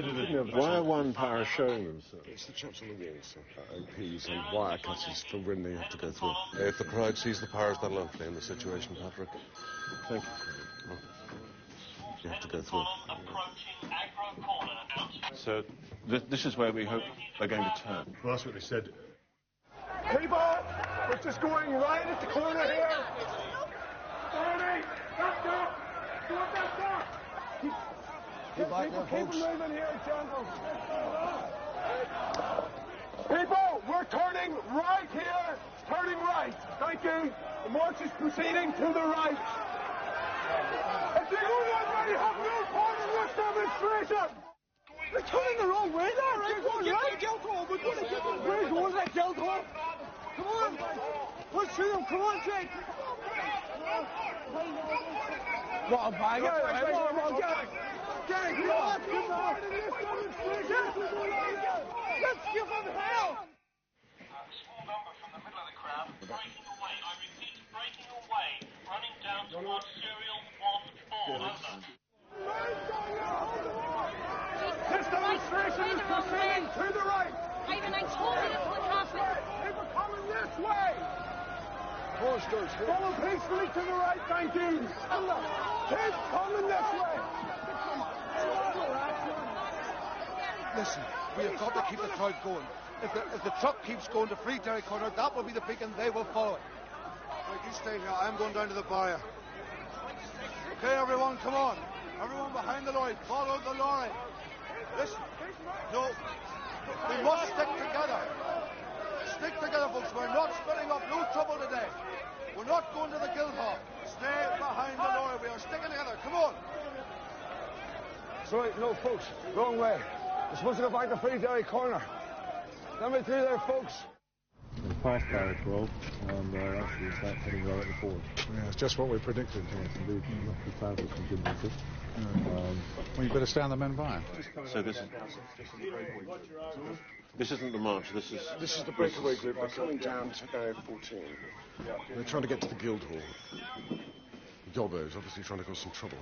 Speaker 19: of the...
Speaker 10: Why are one para showing them, sir? It's the chops on the walls, sir. OPs and wire cutters for when they have to go through. If the crowd sees the paras, that'll explain the situation, Patrick. Thank you. Well, you have to go through.
Speaker 19: So this is where we hope they're going to turn.
Speaker 2: Well, that's what they said. People, we're just going right at the corner here. Barney, back up. Back up.
Speaker 1: Keep back there, folks.
Speaker 2: Keep moving here, gentle. People, we're turning right here. Turning right. Thank you. The march is proceeding to the right. If you already have no part in this demonstration, they're turning the wrong way there, right? We're going right. We're going to get them. We're going to Guildhall. Come on. Push through them. Come on, Jake.
Speaker 4: Well, bang it. Well,
Speaker 2: Gary, come on. Come on. Let's give them hell.
Speaker 14: A small number from the middle of the crowd breaking away. I repeat, breaking away, running down towards serial 1-4. Over.
Speaker 2: This demonstration is proceeding to the right.
Speaker 22: Ivan, I told you this would happen.
Speaker 2: People coming this way. Follow peacefully to the right, thank you. Keep coming this way.
Speaker 1: Listen, we have got to keep the crowd going. If the truck keeps going to Free Derry Corner, that will be the beacon. They will follow it. Right, you stay here. I'm going down to the barrier. Okay, everyone, come on. Everyone behind the lorry, follow the lorry. Listen, no, we must stick together. Stick together, folks. We're not splitting up. No trouble today. We're not going to the Guildhall. Stay behind the lorry. We are sticking together. Come on.
Speaker 2: Sorry, no, folks, wrong way. We're supposed to go back to Free Derry Corner. Let me through there, folks.
Speaker 9: Past Barrack Road, and actually it's heading right at the forward.
Speaker 3: Yeah, it's just what we predicted.
Speaker 9: Yes, indeed. The plan was contingency.
Speaker 3: Well, you better stand the men by.
Speaker 19: So this isn't the march, this is
Speaker 10: the breakaway group. They're coming down to Barrier 14. They're trying to get to the Guildhall. Yobbo's obviously trying to cause some trouble.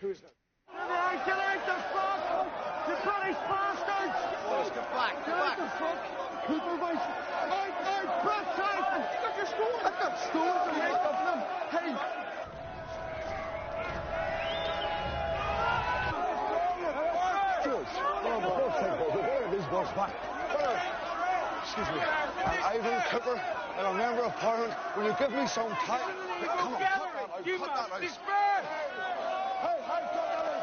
Speaker 2: Who is that? Get out the fuck! You British bastards!
Speaker 1: Boys, get back,
Speaker 2: Get out the fuck! Keep your voice. Out, press tight! Look, you're stones! I've got stones to make of them! Hey! These boys back. Excuse me. I'm Ivan Cooper. I'm a member of Parliament. Will you give me some time? Come on, cut that out. Cut that out. Despair! Hey, cut that out.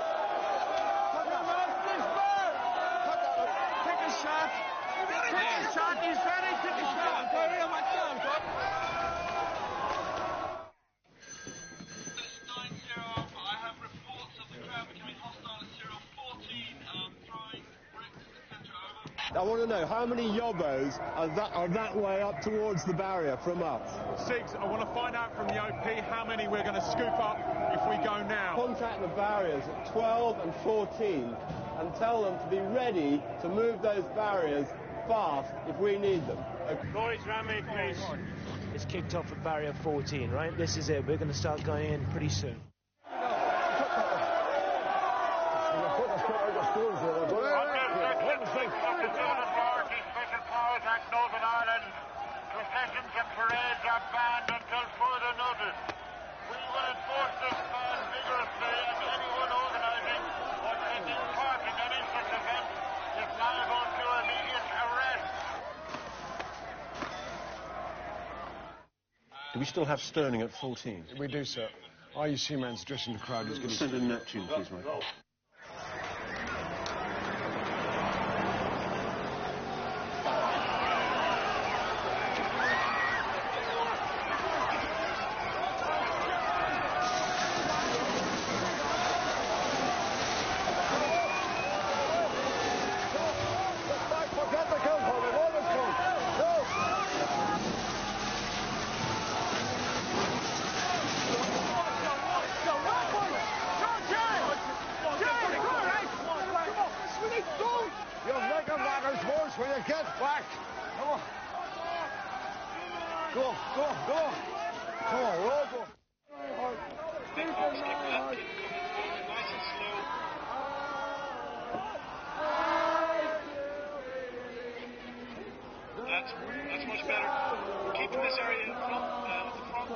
Speaker 2: Cut that out. Despair! Cut that out. Take a shot. Take a shot. He's ready. Take a shot. Hurry up, my son.
Speaker 14: I have reports of the crowd becoming hostile at 014, throwing bricks, etc. Over.
Speaker 17: I want to know how many yobbos are that way up towards the barrier from us.
Speaker 18: Six, I want to find out from the OP how many we're going to scoop up if we go now.
Speaker 17: Contact the barriers at 12 and 14 and tell them to be ready to move those barriers fast if we need them.
Speaker 6: Boys, round me, please. It's kicked off at barrier 14, right? This is it. We're going to start going in pretty soon.
Speaker 14: Northern Ireland, processions and parades are banned until further notice. We will enforce this ban vigorously, and anyone organising or taking part in any such event is liable to immediate arrest.
Speaker 10: Do we still have Sterling at 14?
Speaker 2: We do, sir. IUC man's addressing the crowd. He's going to
Speaker 10: send a Neptune, please, mate.
Speaker 2: Will you get back? Come on. Go, go, go. Come on, we're all going.
Speaker 14: That's much better. Keeping this area in front, the front.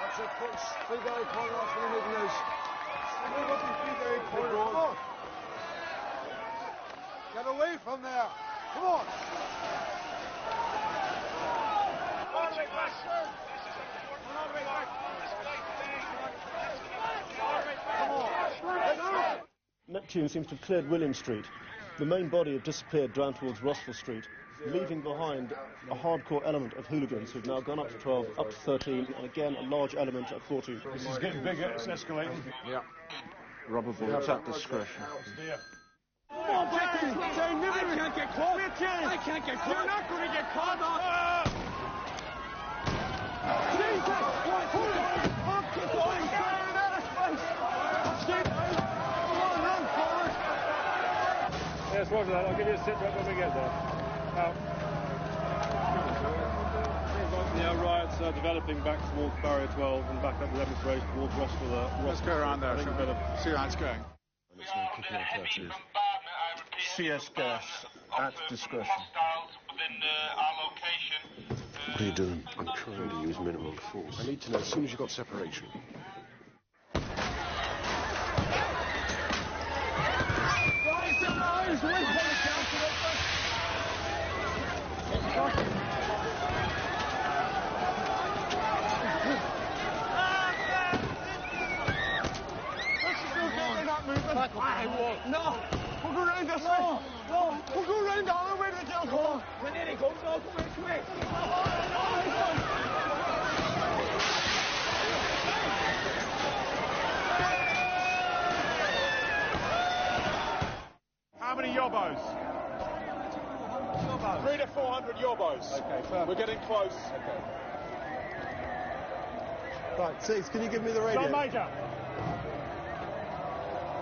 Speaker 2: That's it, push. Big eye corner off from the Nicholas. Move up and big eye corner. Come on. Get away from there. Come on. All the way back, sir. All the way back. Come on.
Speaker 20: Neptune seems to have cleared William Street. The main body have disappeared down towards Rossville Street, leaving behind a hardcore element of hooligans who've now gone up to 12, up to 13, and again a large element at 14.
Speaker 2: This is getting bigger, it's escalating. Yeah.
Speaker 19: Rubber bullets at discretion.
Speaker 2: Come on, Jane! Jane, I can't get caught! Wait, Jane! I can't get caught! You're not going to get caught! Jesus! What? Hold on! Keep going! Get out of space! Steve! Come on, run forward!
Speaker 11: Yes, roger that. I'll give you a sit rep when we get there. Out. Yeah, riots are developing back towards Barrier 12 and back up the demonstration towards Rossville.
Speaker 3: Let's go around there, shall we? See how it's going.
Speaker 10: It's not kicking off that too.
Speaker 19: CS gas at discretion.
Speaker 10: What are you doing? I'm trying to use minimum force. I need to know as soon as you've got separation.
Speaker 2: No! We'll go round this way! No! We'll go round the other way to the jail. Come on! We're nearly going. Come here.
Speaker 3: How many yobbos? 300 to 400 yobbos.
Speaker 17: Okay, perfect.
Speaker 3: We're getting close.
Speaker 17: Okay. Right, Six, can you give me the radio?
Speaker 3: John Major.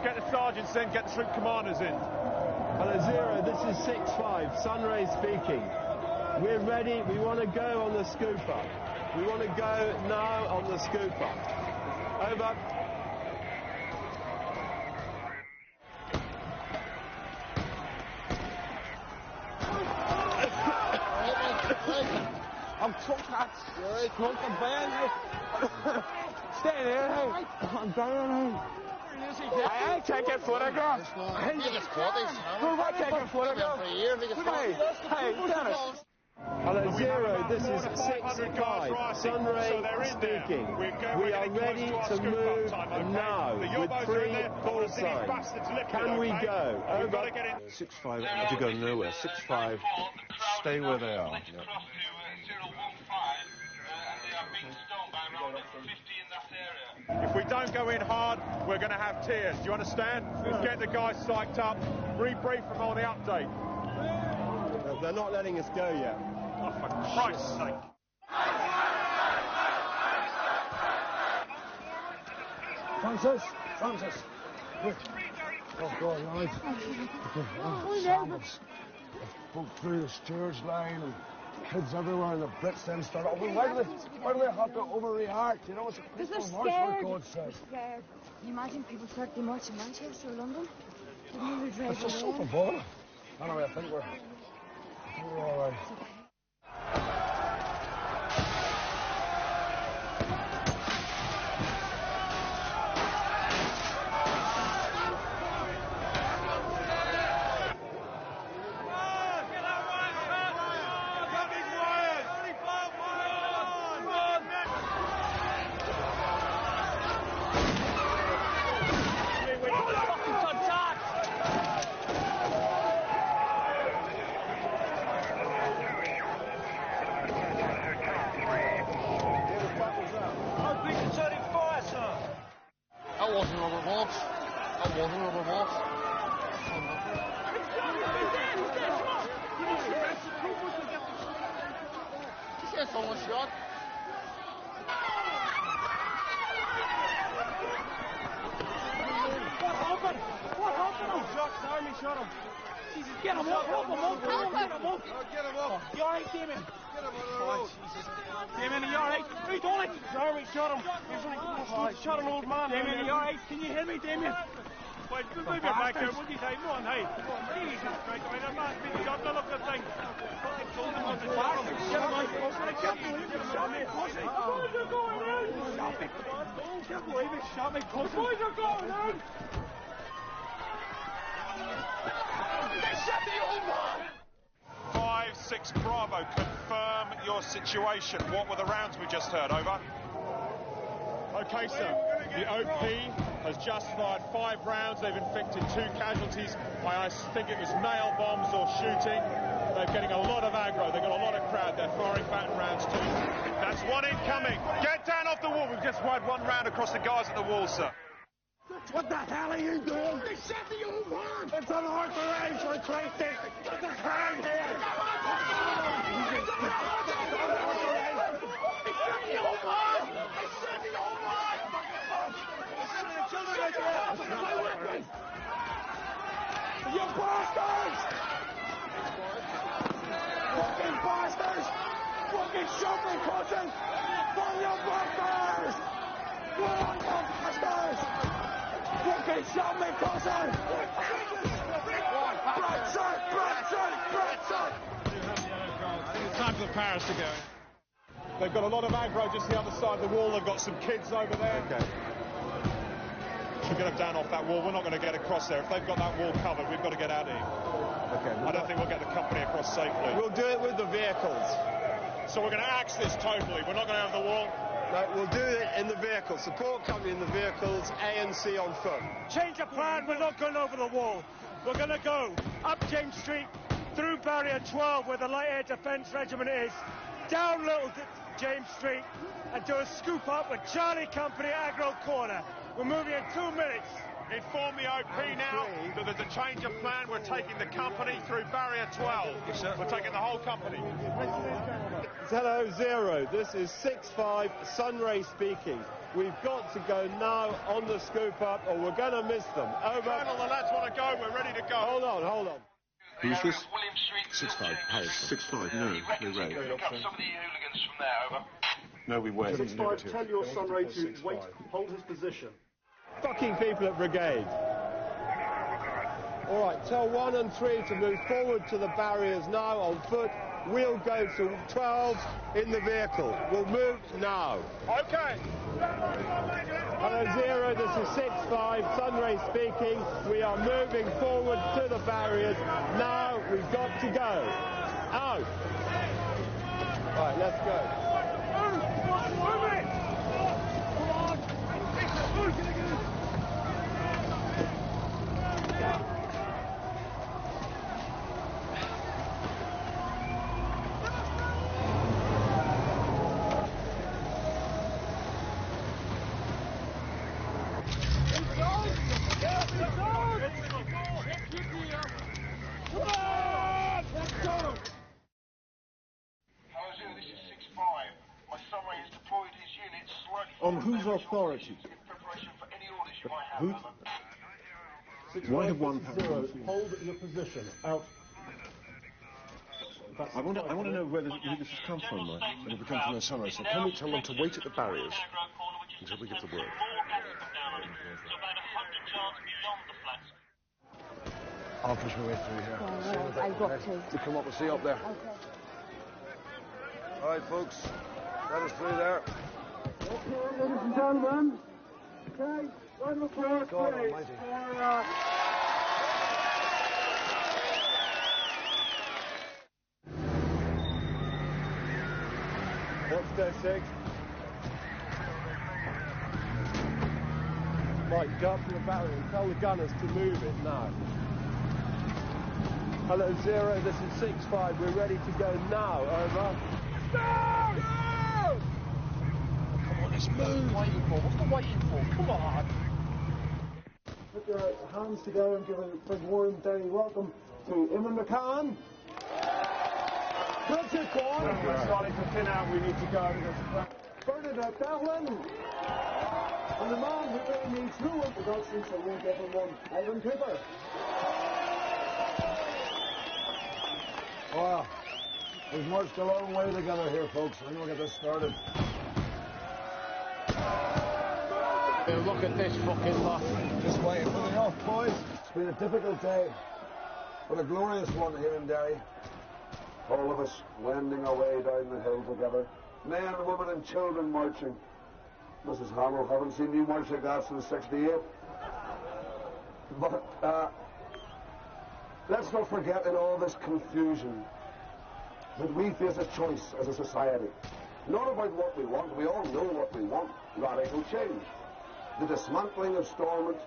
Speaker 3: Get the sergeants in, get the troop commanders in.
Speaker 17: Hello, Zero, this is 6-5, Sunray speaking. We're ready, we want to go on the scooper. We want to go now on the scooper. Over.
Speaker 2: I'm drunk, lads. You're right. Drunk, I'm bad, hey. Stay there, hey. I'm down, hey. I can't get photographs. I can't get photographs. Look at me. Hey, Dennis.
Speaker 17: Hello, Zero, this is 6-5, Sunray speaking. We are ready to move now with 3 call signs. Can we go? Over.
Speaker 19: 6-5 to go nowhere. 6-5, stay where they are. Yep.
Speaker 3: If we don't go in hard, we're going to have tears. Do you understand? Let's get the guys psyched up. Rebrief them on the update.
Speaker 17: They're not letting us go yet.
Speaker 3: Oh, for Christ's sake.
Speaker 2: Francis! Francis! Quick! Oh, God, lads. Shambles. They've broke through the steerage line and kids everywhere and the Brits then start... Oh, why do they have to overreact? You know, it's a
Speaker 22: because
Speaker 2: peaceful
Speaker 22: they're
Speaker 2: march,
Speaker 22: scared.
Speaker 2: for God's sake.
Speaker 22: Scared. Can you imagine people start to march in Manchester or London? They'd drive
Speaker 2: It's just
Speaker 22: away.
Speaker 2: something boring. Anyway, I think we're all right.
Speaker 7: That wasn't Robert Walsh. That wasn't Robert Walsh. You said someone shot.
Speaker 4: What happened? What happened? Oh, shot. Army shot him. Jesus, get him up, help him up, help him up. Get him up. You alright, Damien? Get him on the road. Jesus. Damien, are you alright? Hey, Donald! Army shot him. He's shot an old man. Damien, are you alright? Can you hear me, Damien? Well, move your back there, would you say? Come on, hey. Jesus Christ, I mean, that man's been shot. Now look at the thing. I told him not to shot him. Get him out. I can't believe he shot me, pussy. The boys are going in. Shot me. I can't believe he shot me, pussy. The boys are going in. They shot the old man.
Speaker 12: 5-6 Bravo, confirm your situation. What were the rounds we just heard? Over.
Speaker 15: Okay, sir. The OP has just fired 5 rounds. They've inflicted 2 casualties. I think it was nail bombs or shooting. They're getting a lot of aggro. They've got a lot of crowd. They're firing baton rounds too.
Speaker 12: That's one incoming. Get down off the wall. We've just fired 1 round across the guards at the wall, sir.
Speaker 4: What the hell are you doing? They shot the old man! It's an orphanage, for Christ's sake! There's a crime here! They shot the old man! They shot the old man! The children are dead! You bastards! Fucking bastards! Fucking shopping cousins! From your bastards! Run, you bastards! Fucking shot me, cousin! Bradshot! Bradshot! Bradshot!
Speaker 15: I think it's time for the Paris to go. They've got a lot of aggro just the other side of the wall. They've got some kids over there. Okay. We'll get them down off that wall. We're not going to get across there. If they've got that wall covered, we've got to get out of here. Okay. I don't think we'll get the company across safely.
Speaker 17: We'll do it with the vehicles.
Speaker 15: So we're going to axe this totally. We're not going to have the wall.
Speaker 17: No, we'll do it in the vehicles. Support company in the vehicles, ANC on foot.
Speaker 4: Change of plan, we're not going over the wall. We're going to go up James Street, through Barrier 12 where the Light Air Defence Regiment is, down Little James Street and do a scoop up with Charlie Company Aggro Corner. We're moving in 2 minutes.
Speaker 12: Inform the OP now that there's a change of plan. We're taking the company through Barrier 12. Yes, sir. We're taking the whole company.
Speaker 17: Hello, Zero. This is 6-5 Sunray speaking. We've got to go now on the scoop up or we're going to miss them. Over.
Speaker 12: Colonel, the lads want to go. We're ready to go.
Speaker 17: Hold on, hold on.
Speaker 10: Who's this? 6-5. Paris. 6-5. No, we're ready.
Speaker 14: Pick up some of the hooligans from there, over.
Speaker 10: No, we won't.
Speaker 20: 6-5, tell your Sunray to wait, hold his position.
Speaker 17: Fucking people at Brigade. All right, tell 1 and 3 to move forward to the barriers now on foot. We'll go to 12 in the vehicle. We'll move now.
Speaker 12: Okay.
Speaker 17: Hello, Zero. This is 6-5, Sunray speaking. We are moving forward to the barriers. Now we've got to go. Out. All right, let's go.
Speaker 14: This is 6-5. My summary has deployed his units slightly
Speaker 2: On whose authority?
Speaker 14: in preparation for any
Speaker 10: Who?
Speaker 17: Why have one
Speaker 10: zero? Hold your position. Out.
Speaker 17: I want to know where this has come from.
Speaker 10: It'll come from the sunrise. So can we tell them to wait at the barriers until we give the word?
Speaker 2: I'll push my way through here.
Speaker 22: I'll go too.
Speaker 2: You come up and see up there.
Speaker 22: Okay.
Speaker 2: All right, folks. Let us through there.
Speaker 4: Okay, ladies and gentlemen. Okay, round of applause,
Speaker 2: God
Speaker 4: please.
Speaker 2: almighty.
Speaker 17: What's there, Six? Mike, go up to the barrier and tell the gunners to move it now. Hello, Zero, this is 6-5. We're ready to go now. Over.
Speaker 4: Stop! Go!
Speaker 17: Come on, let's move. What are you waiting for? What's the waiting for? Come on.
Speaker 4: Put your hands together and give a big warm day welcome to Eamon McCann. Richard Corn.
Speaker 17: We're starting to thin out. We need to go.
Speaker 4: Bernadette Devlin. And the man who really needs no introduction, so we'll give him one. Ivan Cooper.
Speaker 2: Wow. We've marched a long way together here, folks. I'm going to get this started.
Speaker 7: Look at this fucking lot.
Speaker 2: Just waiting for the off, boys. It's been a difficult day, but a glorious one here in Derry. All of us wending our way down the hill together. Men, women and children marching. Mrs. Hamill, haven't seen you march like that since '68. But let's not forget in all this confusion that we face a choice as a society. Not about what we want. We all know what we want. Radical change. The dismantling of Stormont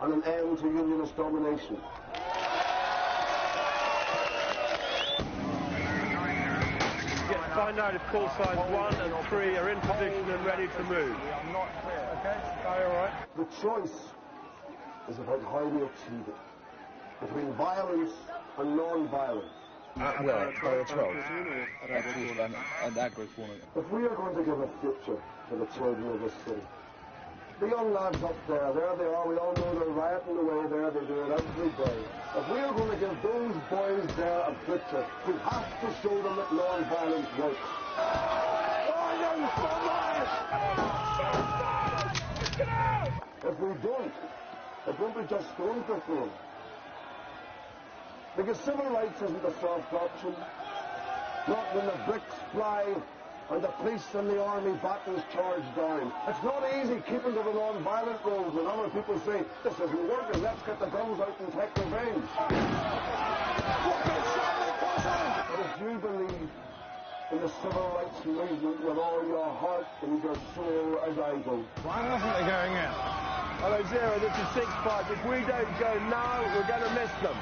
Speaker 2: and an end to unionist domination.
Speaker 17: Find out if call signs 1 and 3 are in position and ready to move.
Speaker 2: I'm not clear, okay? Are you all right? The choice is about how we achieve it. Between violence and non-violence.
Speaker 18: Where? Barrier 12? At Agro Corner.
Speaker 2: If we are going to give a future to the children of this city, the young lads up there they are, we all know they're rioting away there, they do it every day. If we are going to give those boys there a future, we have to show them that non-violence works. If we don't, it won't be just stones they're throwing. Because civil rights isn't a soft option. Not when the bricks fly and the police and the army battles charge down. It's not easy keeping to the non-violent road when other people say, this isn't working, let's get the guns out and take revenge. But if you believe in the civil rights movement with all your heart and your soul as I do.
Speaker 7: Why wasn't they going in?
Speaker 17: Hello, Zero, this is 6-5. If we don't go now, we're going to miss them.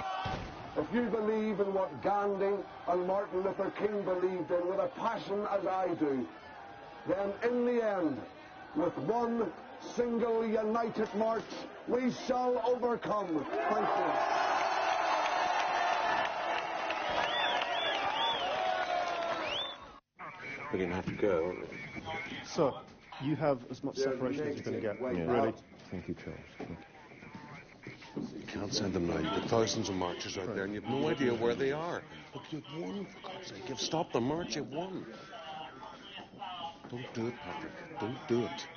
Speaker 2: If you believe in what Gandhi and Martin Luther King believed in with a passion as I do, then in the end, with one single united march, we shall overcome. Thank you.
Speaker 19: We're going to have to go.
Speaker 20: Sir, you have as much separation as you're going to get.
Speaker 19: Yeah.
Speaker 20: Really?
Speaker 19: Thank you, Charles. Thank you.
Speaker 10: You can't send them now. You've got thousands of marchers out there and you've no idea where they are. Look, you've won, for God's sake. You've stopped the march, you've won. Don't do it, Patrick. Don't do it.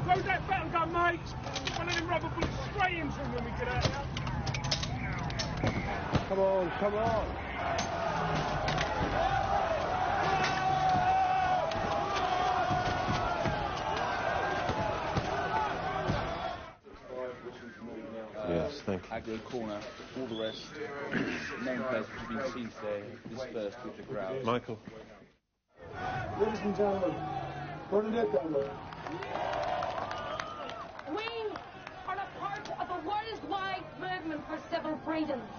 Speaker 4: Load that battle gun, mate! One of them rubber bullets straight into him when we get out here.
Speaker 17: Come on, come on.
Speaker 19: Yes, thank you.
Speaker 18: Agro Corner, all the rest, main players which have been seen today, dispersed with the crowd.
Speaker 19: Michael.
Speaker 4: Ladies and gentlemen, Bernadette Devlin.
Speaker 22: We are a part of a worldwide movement for civil freedoms.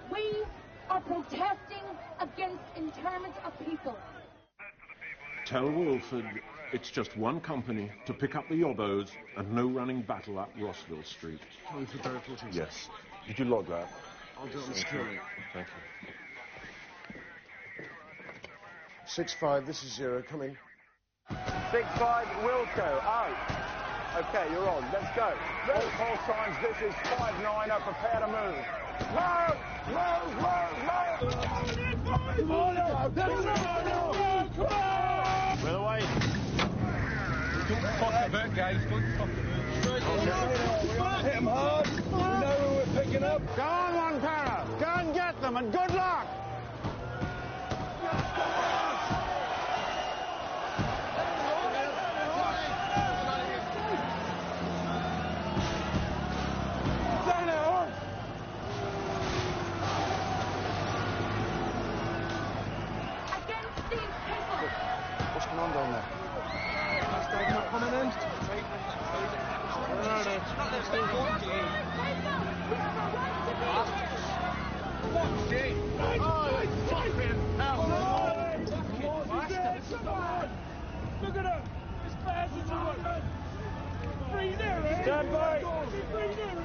Speaker 22: We are protesting against internment of people.
Speaker 17: Tell Walford it's just one company to pick up the yobbos and no running battle at Rossville Street.
Speaker 3: Coming for Barrier 14.
Speaker 19: Yes. Did you log that?
Speaker 3: I'll do it on the security.
Speaker 19: Thank
Speaker 2: 6-5, this is 0, come in.
Speaker 17: 6-5, Wilco, out. Okay, you're on, let's go.
Speaker 2: All call signs, this is 5-9, prepare to move. Low!
Speaker 15: We're away. Don't fuck about, guys, don't fuck about.
Speaker 2: Hit him hard, we know who we're picking up. Go on, one para, go and get them, and good luck!
Speaker 1: What's going on down there?
Speaker 4: Coming in.
Speaker 2: Look at him! As fast as he was! Free there, eh? Stand by! Free there,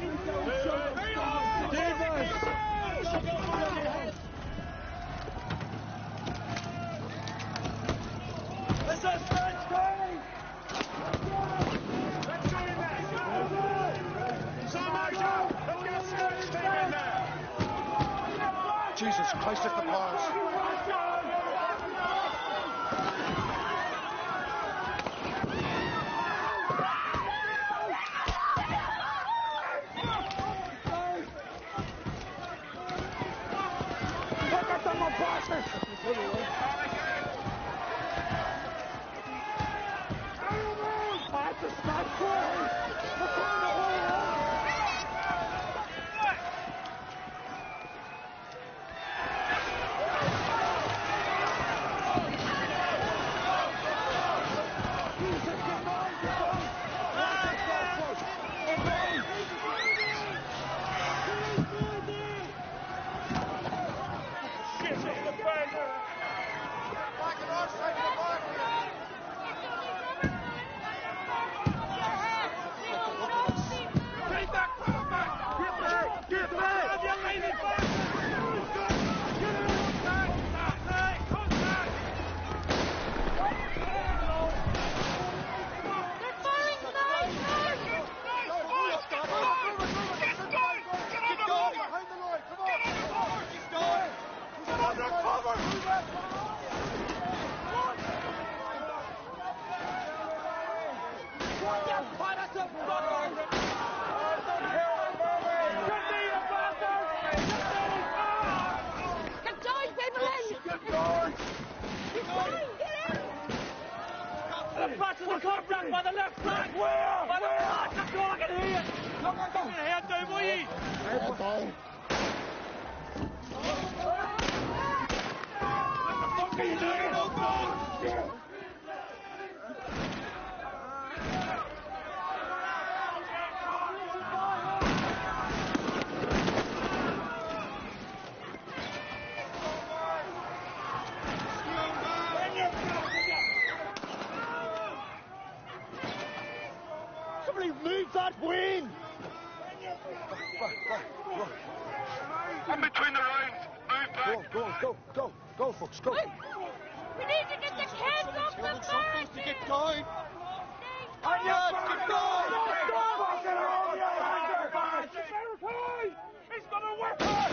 Speaker 2: This is French going! Let's go in there! Let's get French team in there!
Speaker 1: Jesus Christ, it's the Powers.
Speaker 2: Look at them, my partners!
Speaker 17: Somebody move that wing!
Speaker 14: In between the rounds, move back.
Speaker 2: Go, folks, go.
Speaker 14: We need to get the kids off the bus.
Speaker 17: To get going.
Speaker 14: Anya,
Speaker 17: get going!
Speaker 14: He's gonna work hard.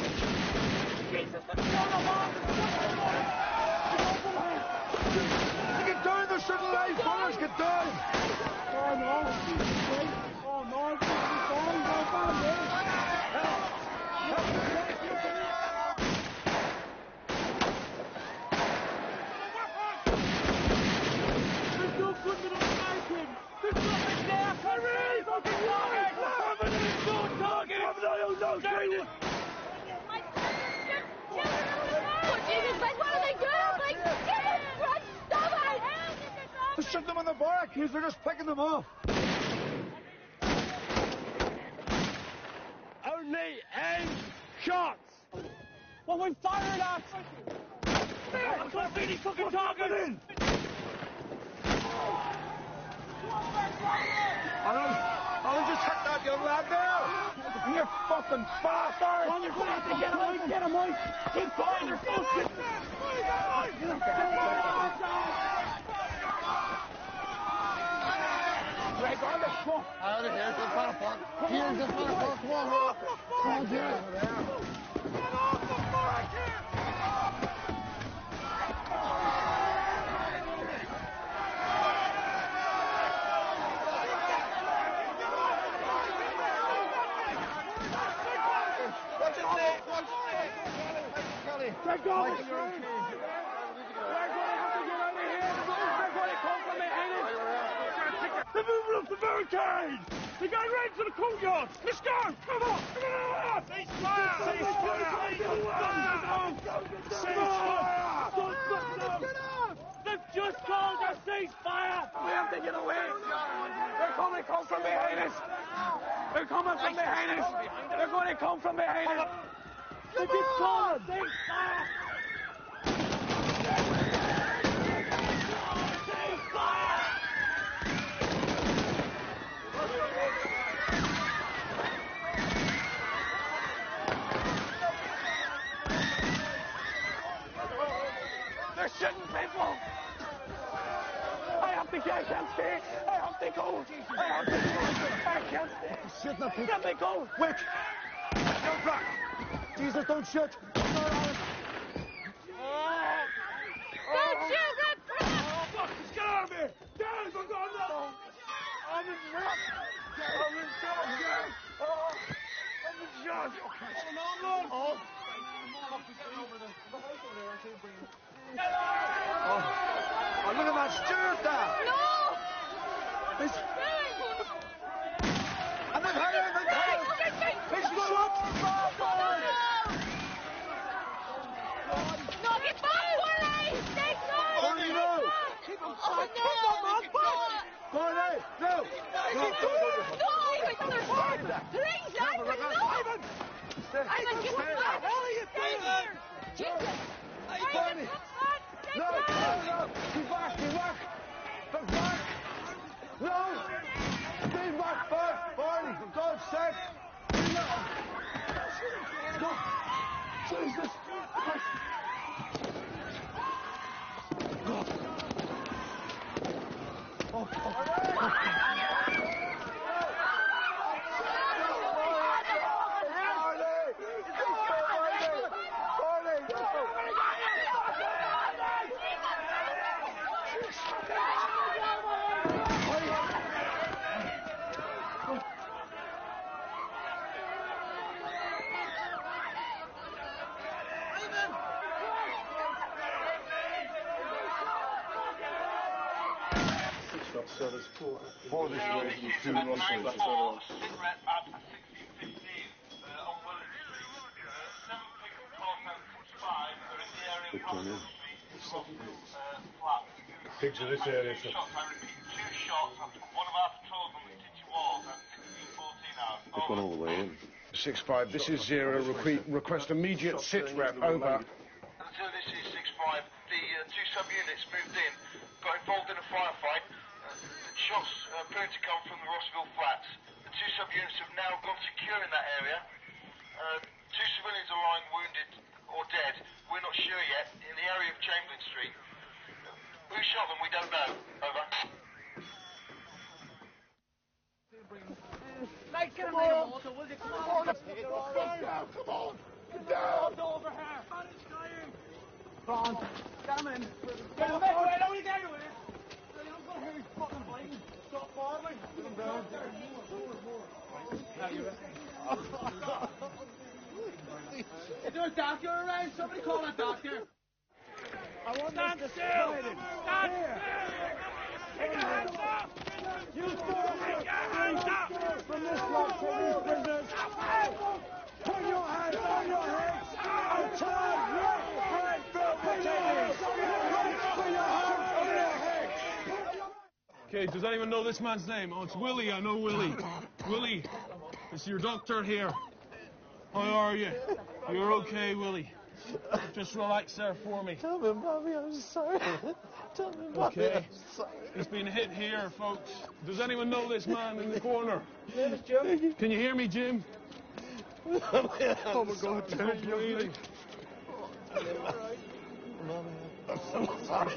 Speaker 14: Jesus, the
Speaker 2: Get down, there shouldn't lie, fellas, get down!
Speaker 4: Oh no,
Speaker 2: Shoot them on the barricades, they're just picking them off.
Speaker 17: Only 8 shots!
Speaker 4: What we fired at!
Speaker 14: I'm gonna see these fucking targets!
Speaker 2: I'll just hit that young lad there! You fucking bastard!
Speaker 4: On your feet, get him, Mike! Keep going, they're so...
Speaker 7: Come on. Out of here, just Banner Park. Here's the Banner Park. Come on, Rob. Come on, Jerry.
Speaker 12: Get off the barricade!
Speaker 7: What's his name? Kelly. Take off. They're going to have to get out of here. They're going to come from behind us.
Speaker 12: They're moving up the barricade! The guy ran to the courtyard! Let's go! Come on! Come on! Ceasefire! Ceasefire! They've just called a ceasefire!
Speaker 7: We have to get away! They're coming from behind us! They're coming from behind us! They're going to come from behind us! They just called a ceasefire! They're shooting people! I have to get, I can't stay! I have to go! I have to go! I can't stay!
Speaker 2: Shooting at people!
Speaker 7: Let me go!
Speaker 2: Quick! Don't drop! Jesus, don't shoot!
Speaker 7: Don't shoot it!
Speaker 12: Fuck, let's get out of here! Guys, I'm going now! I'm in shot! I'm in shot! I'm in shot! Oh,
Speaker 2: look at that Stuart there!
Speaker 7: No!
Speaker 2: And they've had him! He's shot!
Speaker 7: No, get back! Stay strong!
Speaker 2: Barney, no!
Speaker 7: Keep him
Speaker 2: Oh, Barney, no!
Speaker 7: No, please, no! Jesus!
Speaker 2: Barney! No! Keep back! Look back! No! Stay back! Barney, for God's sake! No! Jesus!
Speaker 10: For this race, you two rustlers. Good turn in.
Speaker 12: Pigs in this area, sir.
Speaker 14: 2 shots after one of our patrols on the city walls at 16:14 hours.
Speaker 10: They've gone all the way in.
Speaker 2: 6-5, this is Zero. Request immediate sit rep. Over.
Speaker 14: Until this is 6-5, the 2 subunits moved in, got involved in a firefight. Shots appeared to come from the Rossville flats. The 2 subunits have now gone secure in that area. 2 civilians are lying wounded or dead. We're not sure yet. In the area of Chamberlain Street. Who shot them? We don't know. Over.
Speaker 7: Like, come on! Come on!
Speaker 12: Come on! Get down! Over here! Spanish dying!
Speaker 7: Go on, get him in. Get him in, wait, how are you getting with it? I'm going to hear he's fucking fighting. Stop bothering. Get him down. Is there a doctor around? Somebody call a doctor.
Speaker 12: I want Stand still! Stand still! Take your hands up!
Speaker 7: You take your hands up!
Speaker 2: From this lot for these prisoners. Put your hands on your heads and turn right for your hands on your heads.
Speaker 15: Okay, does anyone know this man's name? Oh, it's Willie. I know Willie. Willie, it's your doctor here. How are you? You're okay, Willie. Just relax there for me.
Speaker 7: Tell me, Bobby, I'm sorry. Tell me, Bobby,
Speaker 15: Okay.
Speaker 7: I'm sorry.
Speaker 15: He's been hit here, folks. Does anyone know this man in the corner?
Speaker 7: Name is Jim.
Speaker 15: Can you hear me, Jim?
Speaker 7: Oh, my God,
Speaker 15: Terry, you're bleeding.
Speaker 7: I'm sorry.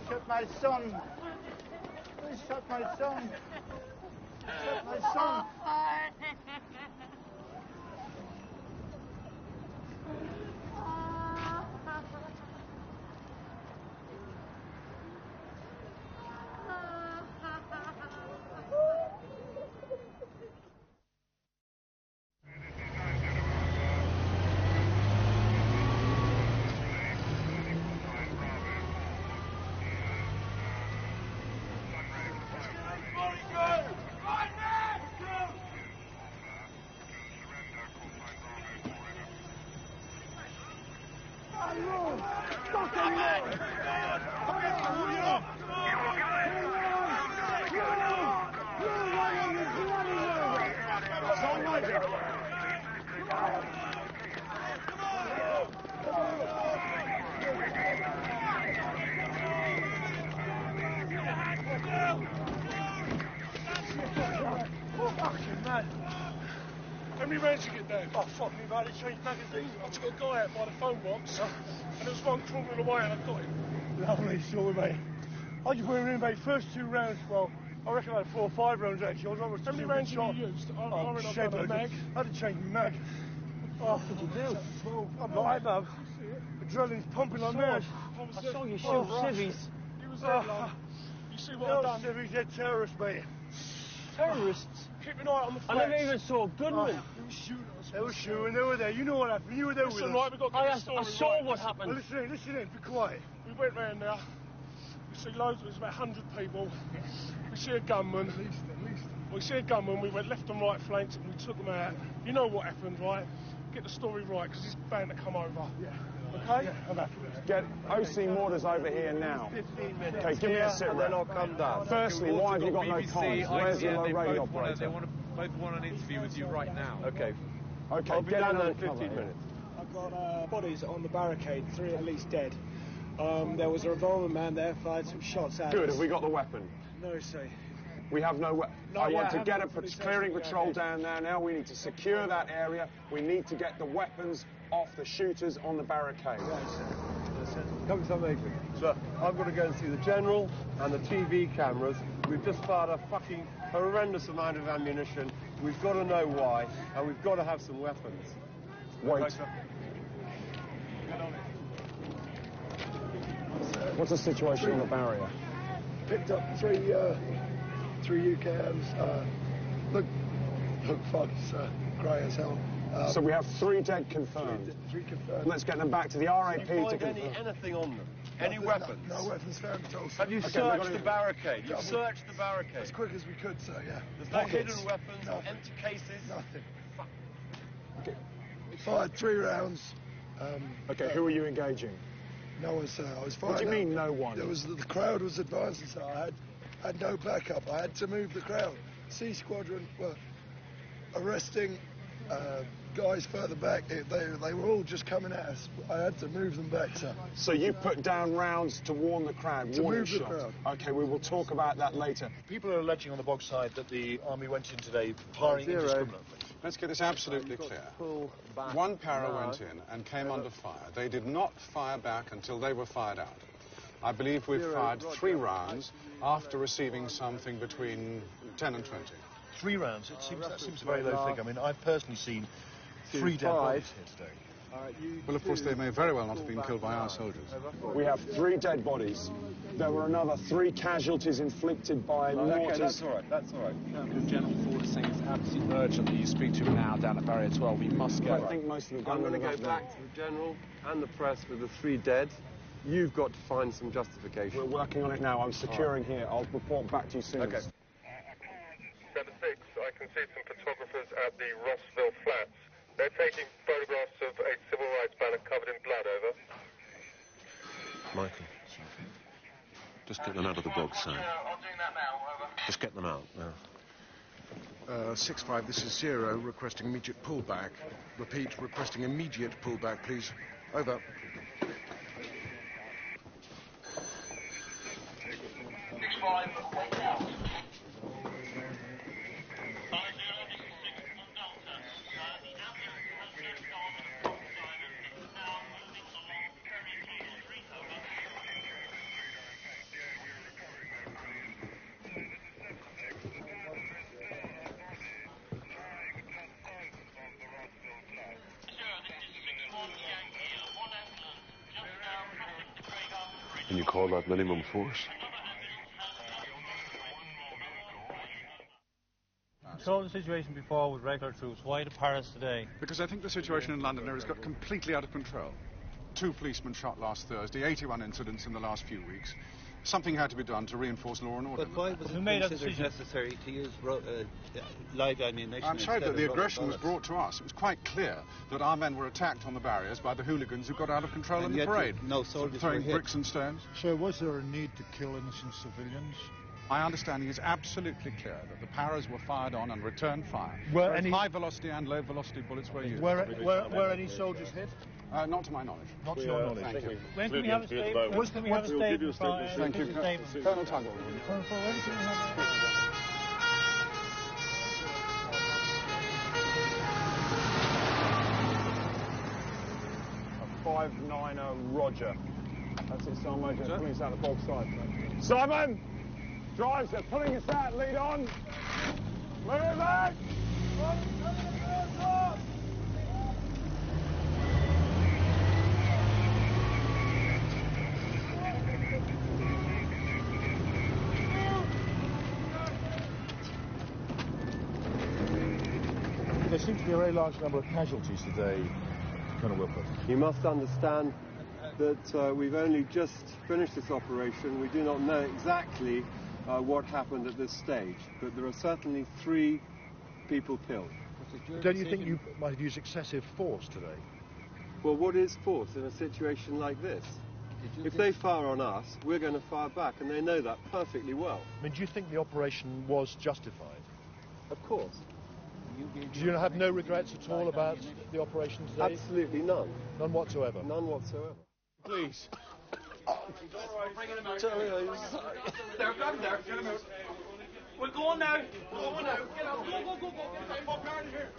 Speaker 12: shot my son. Who shot my son? Who shot my son?
Speaker 16: How many rounds did you get down? Oh, fuck me, mate. They changed magazines. I took a guy out by the phone box, and there was one crawling away, and I got him. Lovely story, mate. I just went in, mate. First 2 rounds, well, I reckon I had 4 or 5 rounds, actually. I was almost. How many rounds have you used? I reckon I've done a mag. I had to change my mag. Oh, what did you do? I'm not, man. Adrenaline's pumping like mad.
Speaker 6: I saw you shoot civvies.
Speaker 16: You was there, like, you see what I've done?
Speaker 12: Civvies, they're terrorists, mate.
Speaker 16: Terrorists? Keep an eye on the flats.
Speaker 6: I never even saw Goodman.
Speaker 16: They were shooting us.
Speaker 12: They were shooting, they were there. You know what happened. You were there with us.
Speaker 16: Right, we got to get the story
Speaker 6: I saw
Speaker 16: right.
Speaker 6: what happened.
Speaker 12: Well, listen in, be quiet.
Speaker 16: We went round there. We see loads, there's about 100 people. We see a gunman. At least. We see a gunman, we went left and right flanked and we took them out. You know what happened, right? Get the story right, because it's bound to come over. Yeah. Okay? Yeah, I'm happy with that.
Speaker 8: Get OC Mortars over here now.
Speaker 12: 15 minutes.
Speaker 8: Okay, give me a sit
Speaker 12: and then I'll come down.
Speaker 8: Firstly, why have you got no comms? Where's your low radio operator?
Speaker 21: They both want an interview with you right now.
Speaker 8: Okay,
Speaker 12: I'll be
Speaker 8: get
Speaker 12: down
Speaker 8: in
Speaker 12: in 15 minutes.
Speaker 16: I've got bodies on the barricade, 3 at least dead. There was a revolver man there, fired some shots at us.
Speaker 8: Good, have we got the weapon?
Speaker 16: No, sir.
Speaker 8: We have no weapon. I want to get a clearing patrol down there now. We need to secure that area. We need to get the weapons off the shooters on the barricade.
Speaker 12: Come to something. Sir, I'm going to go and see the General and the TV cameras. We've just fired a fucking horrendous amount of ammunition. We've got to know why, and we've got to have some weapons.
Speaker 8: Wait.
Speaker 12: Okay, sir.
Speaker 8: What's the situation on the barrier?
Speaker 23: Picked up three UKMs. Look fucked, grey as hell.
Speaker 8: So we have 3 dead confirmed.
Speaker 23: 3 confirmed.
Speaker 8: Let's get them back to the RAP to confirm.
Speaker 12: Anything on them? Any weapons?
Speaker 23: No weapons found at all.
Speaker 12: Have you searched the barricade? You've searched the barricade?
Speaker 23: As quick as we could, sir, yeah.
Speaker 12: There's no hidden weapons, empty cases?
Speaker 23: Nothing. Okay. We fired 3 rounds.
Speaker 8: Okay, who are you engaging?
Speaker 23: No one, sir. I was firing.
Speaker 8: What do you mean, no one?
Speaker 23: There was the crowd was advancing, sir. I had no backup. I had to move the crowd. C Squadron were arresting guys further back. They were all just coming at us. I had to move them back, sir.
Speaker 8: So you put down rounds to warn the crowd,
Speaker 23: to
Speaker 8: warning
Speaker 23: move the
Speaker 8: shots.
Speaker 23: crowd.
Speaker 8: Okay, we will talk about that later.
Speaker 24: People are alleging on the bog side that the army went in today firing indiscriminately.
Speaker 19: Let's get this absolutely clear. 1 para went in and came under fire. They did not fire back until they were fired out. I believe we've fired 3 rounds after receiving something between 10 and 20.
Speaker 24: 3 rounds? That seems a very low figure. I mean, I've personally seen 3 dead bodies here today.
Speaker 19: Well, of course, they may very well not have been killed by our soldiers.
Speaker 8: We have 3 dead bodies. There were another 3 casualties inflicted by mortars.
Speaker 12: Okay, that's all right. That's all right.
Speaker 21: General Ford is saying it's absolutely urgent that you speak to him now down at Barrier 12. We must go.
Speaker 8: I think most of them.
Speaker 12: I'm going to go back to the General and the press with the 3 dead. You've got to find some justification.
Speaker 8: We're working on it now. I'm securing here. I'll report back to you soon.
Speaker 12: Okay.
Speaker 25: 7-6, I can see some photographers at the Rossville Flats. They're taking photographs of a civil rights banner covered in blood, over.
Speaker 10: Michael, just get them out of the bog, Sam.
Speaker 25: I'm doing that now, over.
Speaker 10: Just get them out now.
Speaker 3: 6-5, this is 0, requesting immediate pullback. Repeat, requesting immediate pullback, please. Over.
Speaker 25: 6-5, wait out.
Speaker 10: And you call that minimum force?
Speaker 5: Controlled the situation before with regular troops. Why the Paris today?
Speaker 3: Because I think the situation in London has got completely out of control. 2 policemen shot last Thursday, 81 incidents in the last few weeks. Something had to be done to reinforce law and order.
Speaker 18: But why was it considered necessary to use live ammunition?
Speaker 3: I'm sorry that the aggression was brought to us. It was quite clear that our men were attacked on the barriers by the hooligans who got out of control in the parade.
Speaker 18: No soldiers
Speaker 3: throwing
Speaker 18: were hit.
Speaker 3: bricks and stones.
Speaker 24: So was there a need to kill innocent civilians?
Speaker 3: My understanding is absolutely clear that the Paras were fired on and returned fire.
Speaker 24: Were
Speaker 3: Both
Speaker 24: any
Speaker 3: high-velocity and low-velocity bullets were used.
Speaker 24: Were any soldiers hit?
Speaker 3: Not to my knowledge.
Speaker 24: Not to your knowledge.
Speaker 3: Thank you.
Speaker 5: When can we have a statement? When can we have a statement?
Speaker 3: Thank you. Colonel Tuggle.
Speaker 5: Colonel, when can we have a
Speaker 8: 590 Roger. That's it, Simon. Just pulling us out the box side. Simon! Drives, they're pulling us out. Lead on. Move it!
Speaker 24: There seems to be a very large number of casualties today, Colonel Wilford.
Speaker 17: You must understand that we've only just finished this operation. We do not know exactly what happened at this stage, but there are certainly 3 people killed.
Speaker 24: Don't you think you might have used excessive force today?
Speaker 17: Well, what is force in a situation like this? If they fire on us, we're going to fire back, and they know that perfectly well.
Speaker 24: I mean, do you think the operation was justified?
Speaker 17: Of course.
Speaker 24: Do you have no regrets at all about the operation today?
Speaker 17: Absolutely none.
Speaker 24: None whatsoever?
Speaker 17: None whatsoever.
Speaker 24: Please.
Speaker 7: There, grab him there. Get him out. We're going now. We're going now. Get out. Go, go, go, go. Get out. Pop out of here.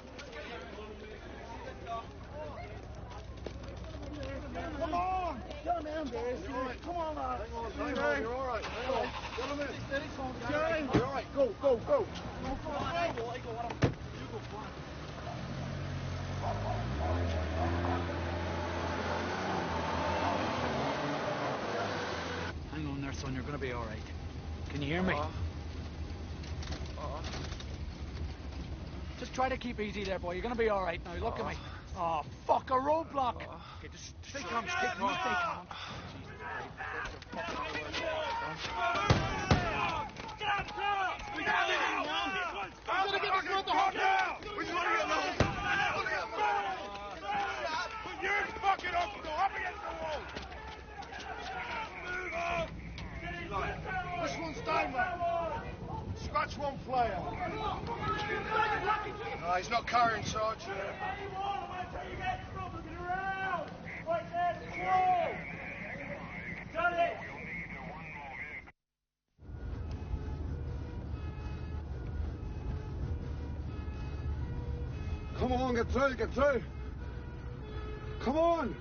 Speaker 7: Come on. Get him in, boys. Come on, man. Hang on. You're all right. Hang on. Get him in. Get him. You're all right. Go, go, go. I go. You go flying.
Speaker 9: Hang on there, son. You're going to be all right. Can you hear me? Just try to keep easy there, boy. You're going to be all right now. Look at me. Oh, fuck, a roadblock. Okay, just stay calm. Stay calm. Stay calm.
Speaker 7: Get out! Get out! I'm going to give us the hot now! We just want to get low. Put yours fucking up and go up against the wall. Move on.
Speaker 24: This one's down, man. Scratch one player. No, he's not carrying, Sarge.
Speaker 2: Come on, get through, get through. Come on.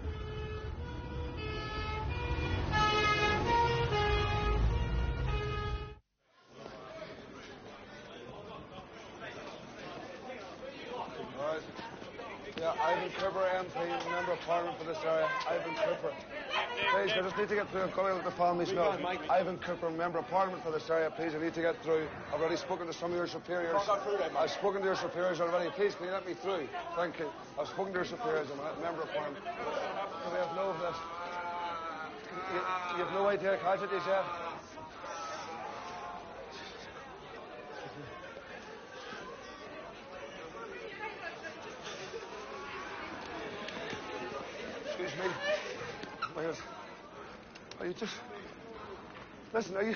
Speaker 1: Right. Yeah, Ivan Cooper, MP, Member of Parliament for this area. Ivan Cooper. Please, I just need to get through. I'm going to let the families know. Ivan Cooper, Member of Parliament for this area. Please, I need to get through. I've already spoken to some of your superiors. I've spoken to your superiors already. Please, can you let me through? Thank you. I've spoken to your superiors. I'm a Member of Parliament. So we have no of this. You have no idea casualties yet? Excuse me. Where's... Are you just... Listen, are you...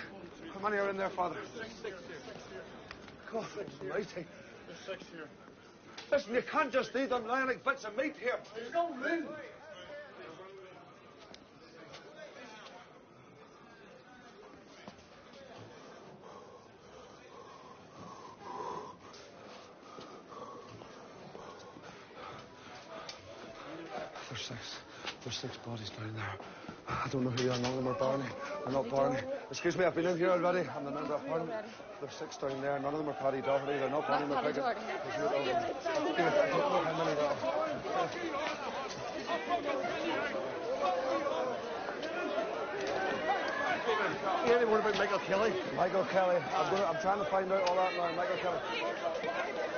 Speaker 1: How many are in there, Father?
Speaker 24: 6
Speaker 1: God, almighty.
Speaker 24: There's 6 here.
Speaker 1: Listen, you can't just leave them lying like bits of meat here.
Speaker 24: There's no room.
Speaker 1: There's 6 bodies down there. I don't know who they are. None of them are Barney. They're not Barney. Excuse me, I've been in here already. I'm the Member of Parliament. There's 6 down there. None of them are Paddy Doherty. They're not Barney McGregor. I don't know how many there are.
Speaker 2: You hear any word about Michael Kelly? Michael Kelly. I'm trying to find out all that now. Michael Kelly.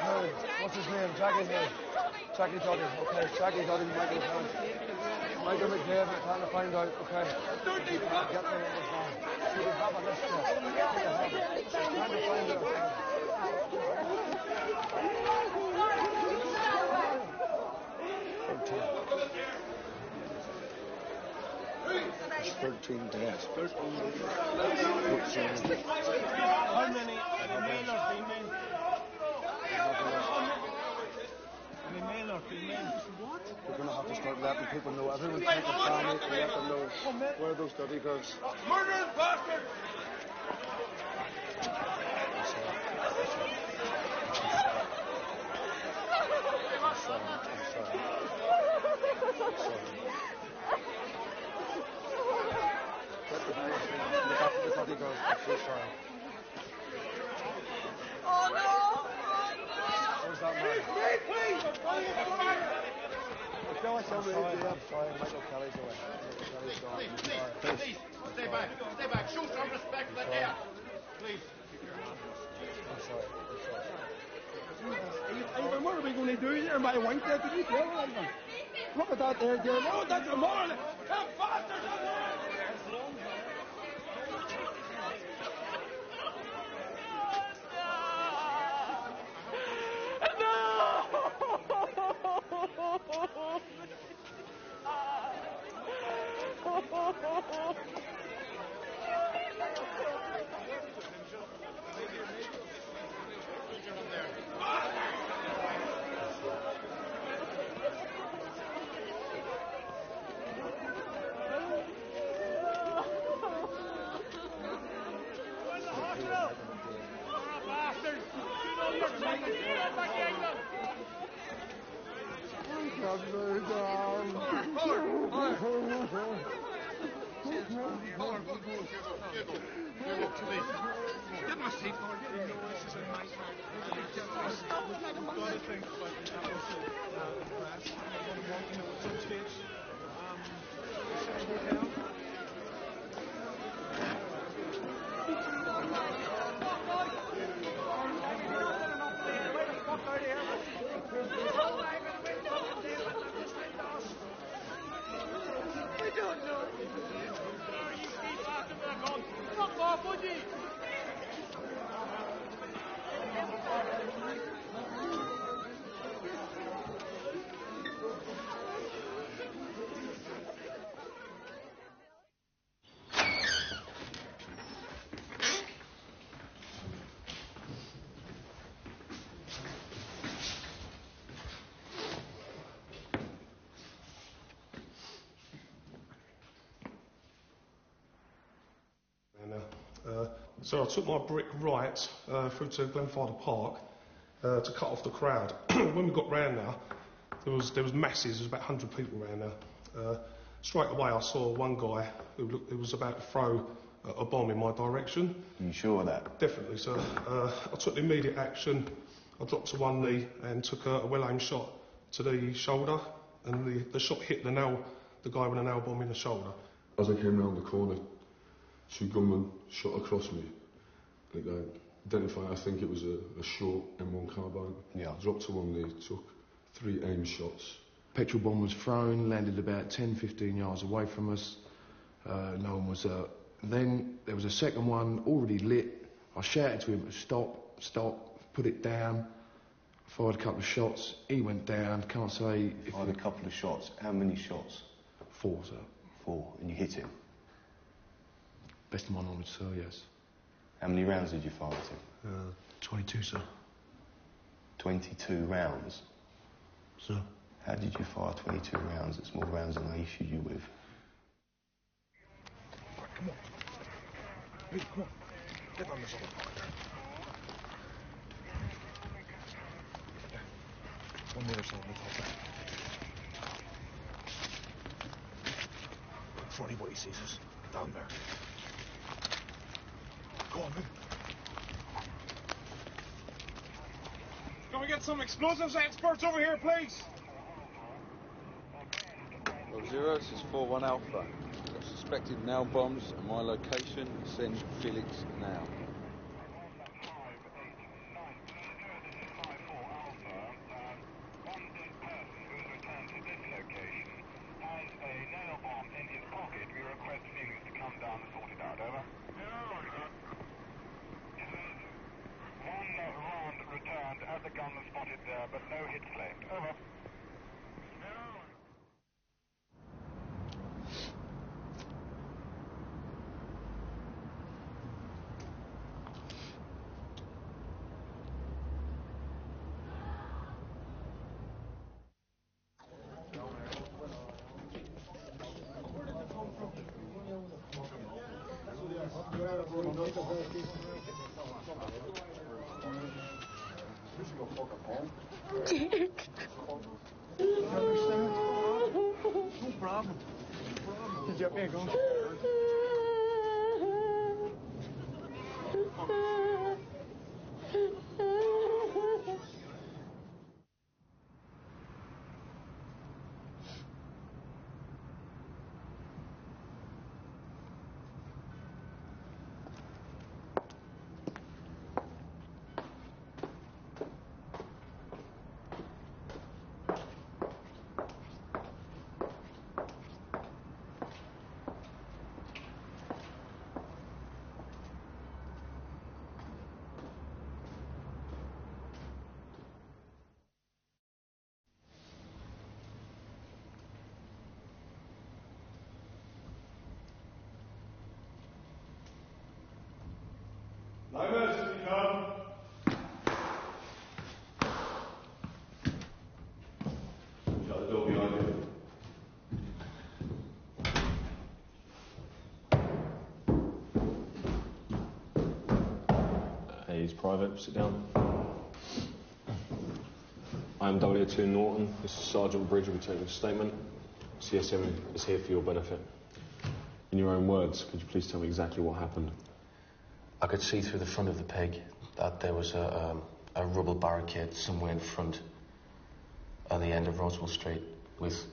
Speaker 2: No, what's his name? Jackie Hill. Jackie Duddy. Okay, Jackie Duddy, Michael Kelly. Michael McDavid, I'm trying to find out. Okay. Get the numbers now. Do we have a list yet? Do we have it? I'm trying to find out.
Speaker 23: There's 13 deaths.
Speaker 7: How many male or female? Any male or female? What?
Speaker 2: We're going to have to start letting people know. Everyone's taking family to let them know where those dirty girls.
Speaker 7: Murderous bastard!
Speaker 2: I'm sorry. Let the boys look after the dirty girls. I'm so sorry.
Speaker 7: Oh no!
Speaker 2: Where's that man?
Speaker 7: Please!
Speaker 2: I feel like I'm sorry. Michael Kelly's away.
Speaker 7: Please, stay back. Stay back. Show some respect for the dead. Please.
Speaker 2: I'm sorry.
Speaker 7: What are we going to do here? My wife there, did you tell her anything? Look at that there, dear. No, that's your mother. Come faster,
Speaker 4: So I took my brick right through to Glenfather Park to cut off the crowd. When we got round there, there was masses. There was about 100 people round there. Straight away, I saw one guy who was about to throw a bomb in my direction.
Speaker 10: Are you sure of that?
Speaker 4: Definitely, sir. I took immediate action. I dropped to one knee and took a well-aimed shot to the shoulder, and the shot hit the guy with a nail bomb in the shoulder.
Speaker 11: As I came round the corner, two gunmen shot across me. I identified, I think it was a short M1 carbine.
Speaker 10: Yeah.
Speaker 11: I dropped to one knee, took 3 aim shots.
Speaker 13: Petrol bomb was thrown, landed about 10-15 yards away from us. No one was hurt. Then there was a second one, already lit. I shouted to him to stop, put it down. Fired a couple of shots. He went down. Can't say if...
Speaker 10: Fired a couple of shots. How many shots?
Speaker 13: 4, sir.
Speaker 10: 4. And you hit him?
Speaker 13: Best of my knowledge, sir, yes.
Speaker 10: How many rounds did you fire at him?
Speaker 13: 22, sir.
Speaker 10: 22 rounds?
Speaker 13: Sir.
Speaker 10: How did you fire 22 rounds? It's more rounds than I issued you with.
Speaker 7: Come on. Hey, come on. Get on this other pocket there. On the other side of the top there. Before anybody sees us, down there. Go on, move.
Speaker 15: Can we get some explosives experts over here, please?
Speaker 18: 0, this is 4-1 Alpha. Got suspicion
Speaker 6: deflected nail bombs at my location. Send Felix now.
Speaker 14: As the gun was spotted there, but no hits claimed. Over.
Speaker 7: Dick.
Speaker 9: No problem. Did you okay, go?
Speaker 2: Lomas, you come. Shut the door behind you.
Speaker 11: Hayes, Private, sit down. I'm W2 Norton. This is Sergeant Bridge. Will be taking a statement. CSM is here for your benefit. In your own words, could you please tell me exactly what happened?
Speaker 16: I could see through the front of the pig that there was a rubble barricade somewhere in front at the end of Roswell Street with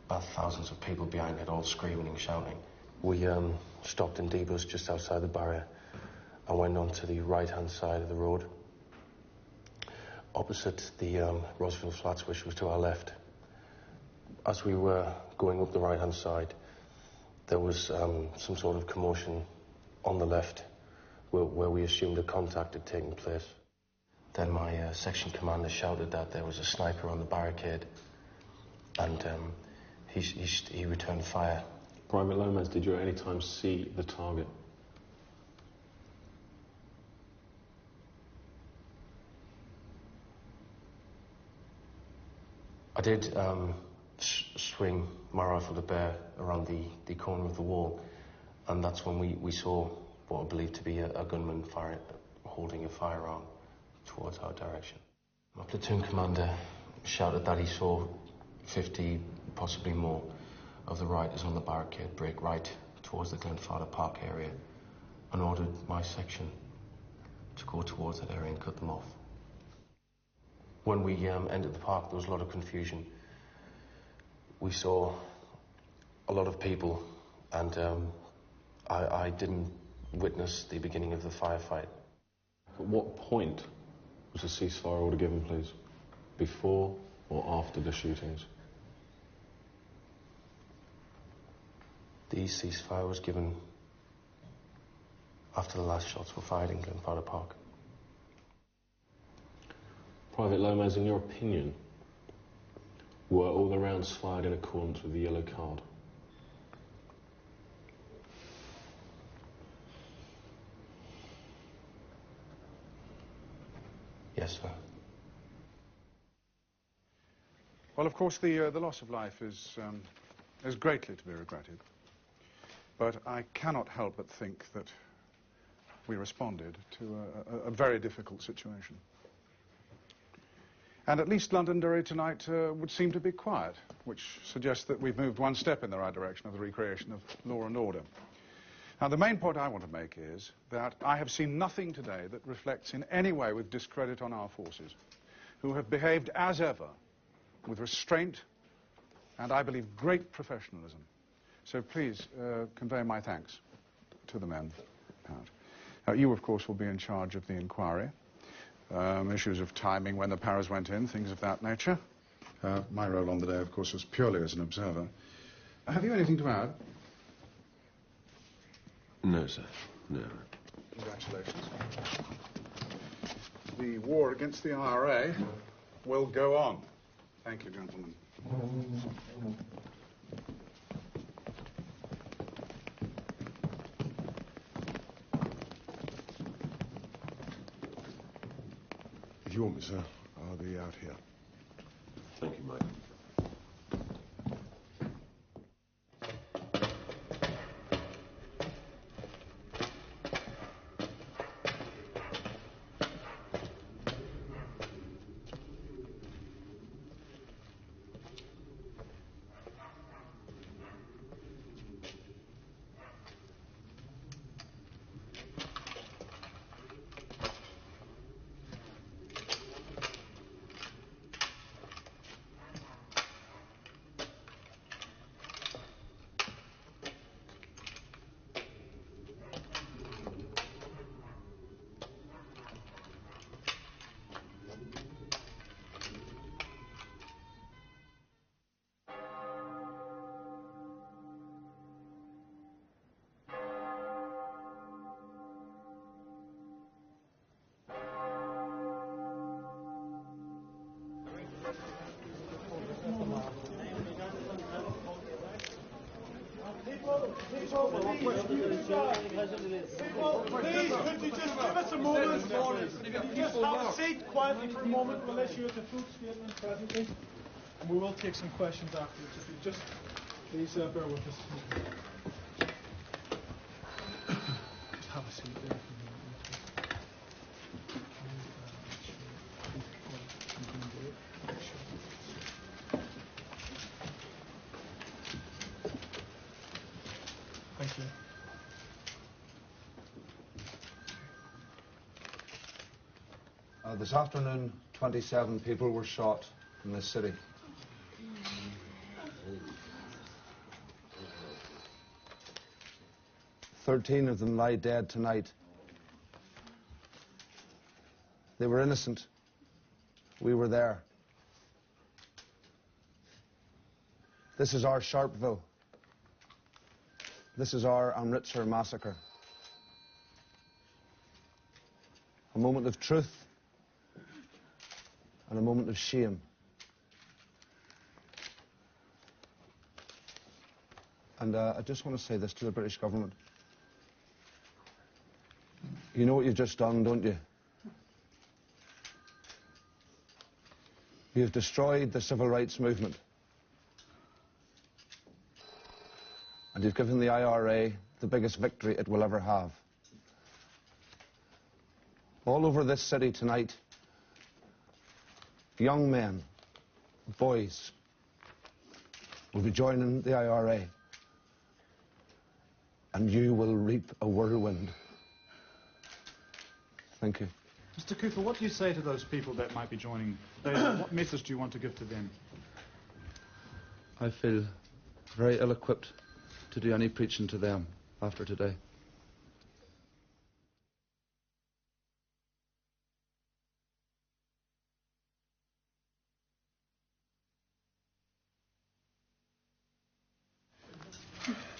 Speaker 16: about thousands of people behind it all screaming and shouting. We stopped in D-bus just outside the barrier and went on to the right-hand side of the road opposite the Roseville Flats, which was to our left. As we were going up the right-hand side, there was some sort of commotion on the left where we assumed a contact had taken place. Then my section commander shouted that there was a sniper on the barricade, and he returned fire.
Speaker 11: Private Lomas, did you at any time see the target?
Speaker 16: I did swing my rifle to bear around the corner of the wall, and that's when we saw what I believed to be a gunman holding a firearm towards our direction. My platoon commander shouted that he saw 50, possibly more, of the riders on the barricade break right towards the Glenfarder Park area and ordered my section to go towards that area and cut them off. When we entered the park, there was a lot of confusion. We saw a lot of people, and I didn't witness the beginning of the firefight.
Speaker 11: At what point was the ceasefire order given, please? Before or after the shootings?
Speaker 16: The ceasefire was given after the last shots were fired in Glenfarder Park.
Speaker 11: Private Lomas, in your opinion, were all the rounds fired in accordance with the yellow card?
Speaker 16: Yes, sir.
Speaker 3: Well, of course, the loss of life is greatly to be regretted. But I cannot help but think that we responded to a very difficult situation. And at least Londonderry tonight would seem to be quiet, which suggests that we've moved one step in the right direction of the recreation of law and order. Now, the main point I want to make is that I have seen nothing today that reflects in any way with discredit on our forces, who have behaved as ever with restraint and, I believe, great professionalism, So please convey my thanks to the men out. You, of course, will be in charge of the inquiry. Issues of timing, when the Paras went in, things of that nature. My role on the day, of course, was purely as an observer. Have you anything to add?
Speaker 10: No, sir. No.
Speaker 3: Congratulations. The war against the IRA will go on. Thank you, gentlemen.
Speaker 10: If you want me, sir, I'll be out here. Thank you, Mike.
Speaker 7: Please, could you just give us a moment? Just have a seat quietly for a moment. We'll issue a full statement presently, and we will take some questions afterwards. If you just please bear with us. Just have a seat there. Thank you.
Speaker 1: This afternoon, 27 people were shot in this city. "13 of them lie dead tonight. They were innocent. We were there. This is our Sharpeville. This is our Amritsar massacre. A moment of truth and a moment of shame. And I just want to say this to the British government. You know what you've just done, don't you? You've destroyed the civil rights movement. And you've given the IRA the biggest victory it will ever have. All over this city tonight, young men, boys, will be joining the IRA. And you will reap a whirlwind. Thank you.
Speaker 12: Mr. Cooper, what do you say to those people that might be joining? What message do you want to give to them?
Speaker 1: I feel very ill-equipped to do any preaching to them after today.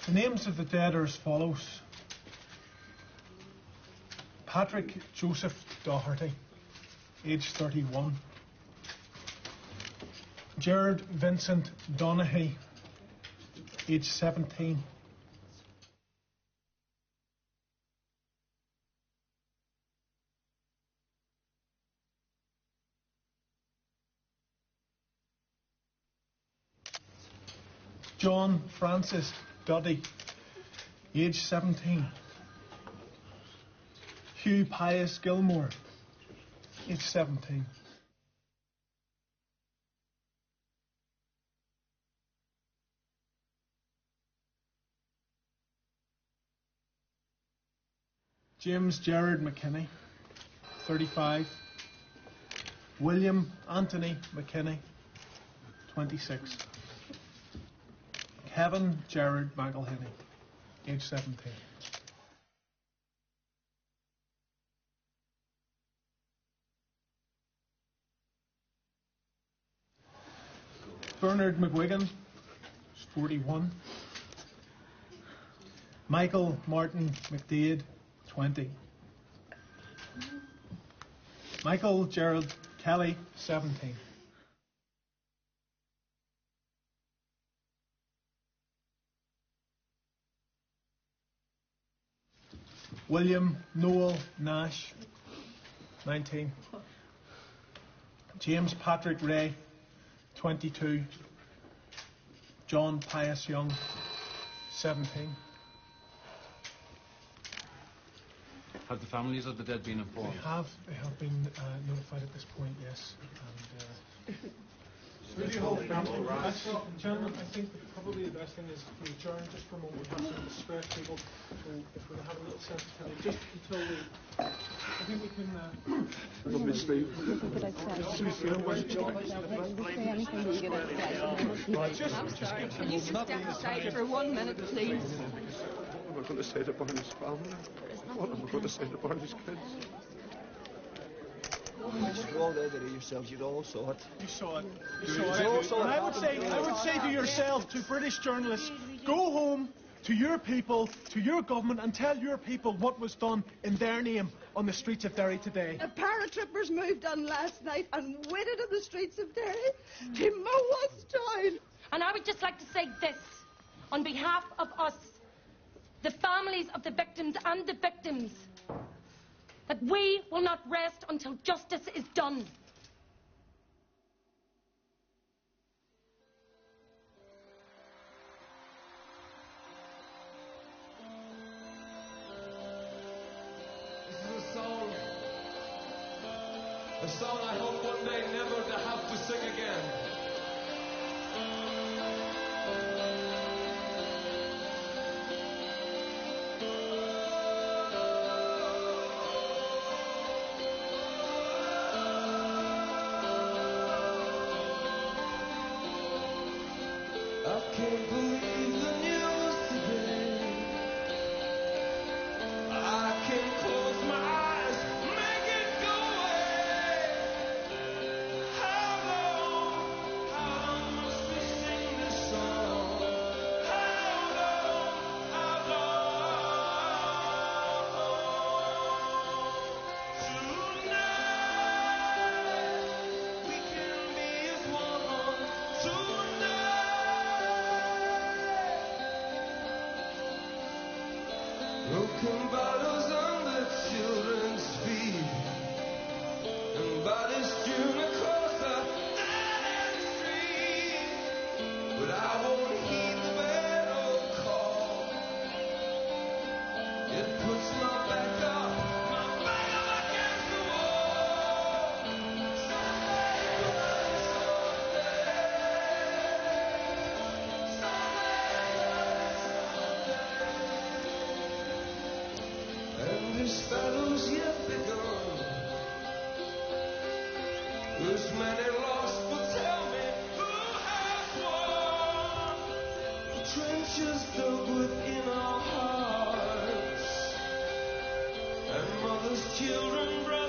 Speaker 7: The names of the dead are as follows: Patrick Joseph Doherty, age 31. Gerard Vincent Donaghy, age 17. John Francis Duddy, age 17. Hugh Pius Gilmore, age 17. James Gerard McKinney, 35. William Anthony McKinney, 26. Kevin Gerard McElhinney, age 17. Bernard McGuigan, 41. Michael Martin McDade, 20. Michael Gerald Kelly, 17. William Noel Nash, 19. James Patrick Ray, 22. John Pius Young, 17.
Speaker 19: Have the families of the dead been informed?
Speaker 7: They have been notified at this point, yes. And, gentlemen, I think that probably the best thing is to adjourn just for a moment. We have some distressed people, so if we have a little sensitivity, just until we. I think we can.
Speaker 20: Can you just step aside for 1 minute, please?
Speaker 24: What am I going to say to Barney's family? What am I going to say to Barney's kids?
Speaker 2: You all there yourselves, you all saw it.
Speaker 7: You saw it.
Speaker 2: And
Speaker 7: I would say to yourself, to British journalists, go home to your people, to your government, and tell your people what was done in their name on the streets of Derry today.
Speaker 20: The paratroopers moved on last night and waited in the streets of Derry to mow us down.
Speaker 21: And I would just like to say this, on behalf of us, the families of the victims and the victims, that we will not rest until justice is done.
Speaker 22: This is a song I hope one day never to have to sing again. I can't believe the news today. I can close my eyes, make it go away. How long must we sing this song? How long? Tonight we can be as one. Tonight. Broken bottles on the children's feet, and bodies strewn across the dying street. But I won't heed the bad old call. It puts my back up against the wall. And this battle's yet begun. There's many lost, but tell me who has won? The trenches dug within our hearts, and mothers, children, brothers.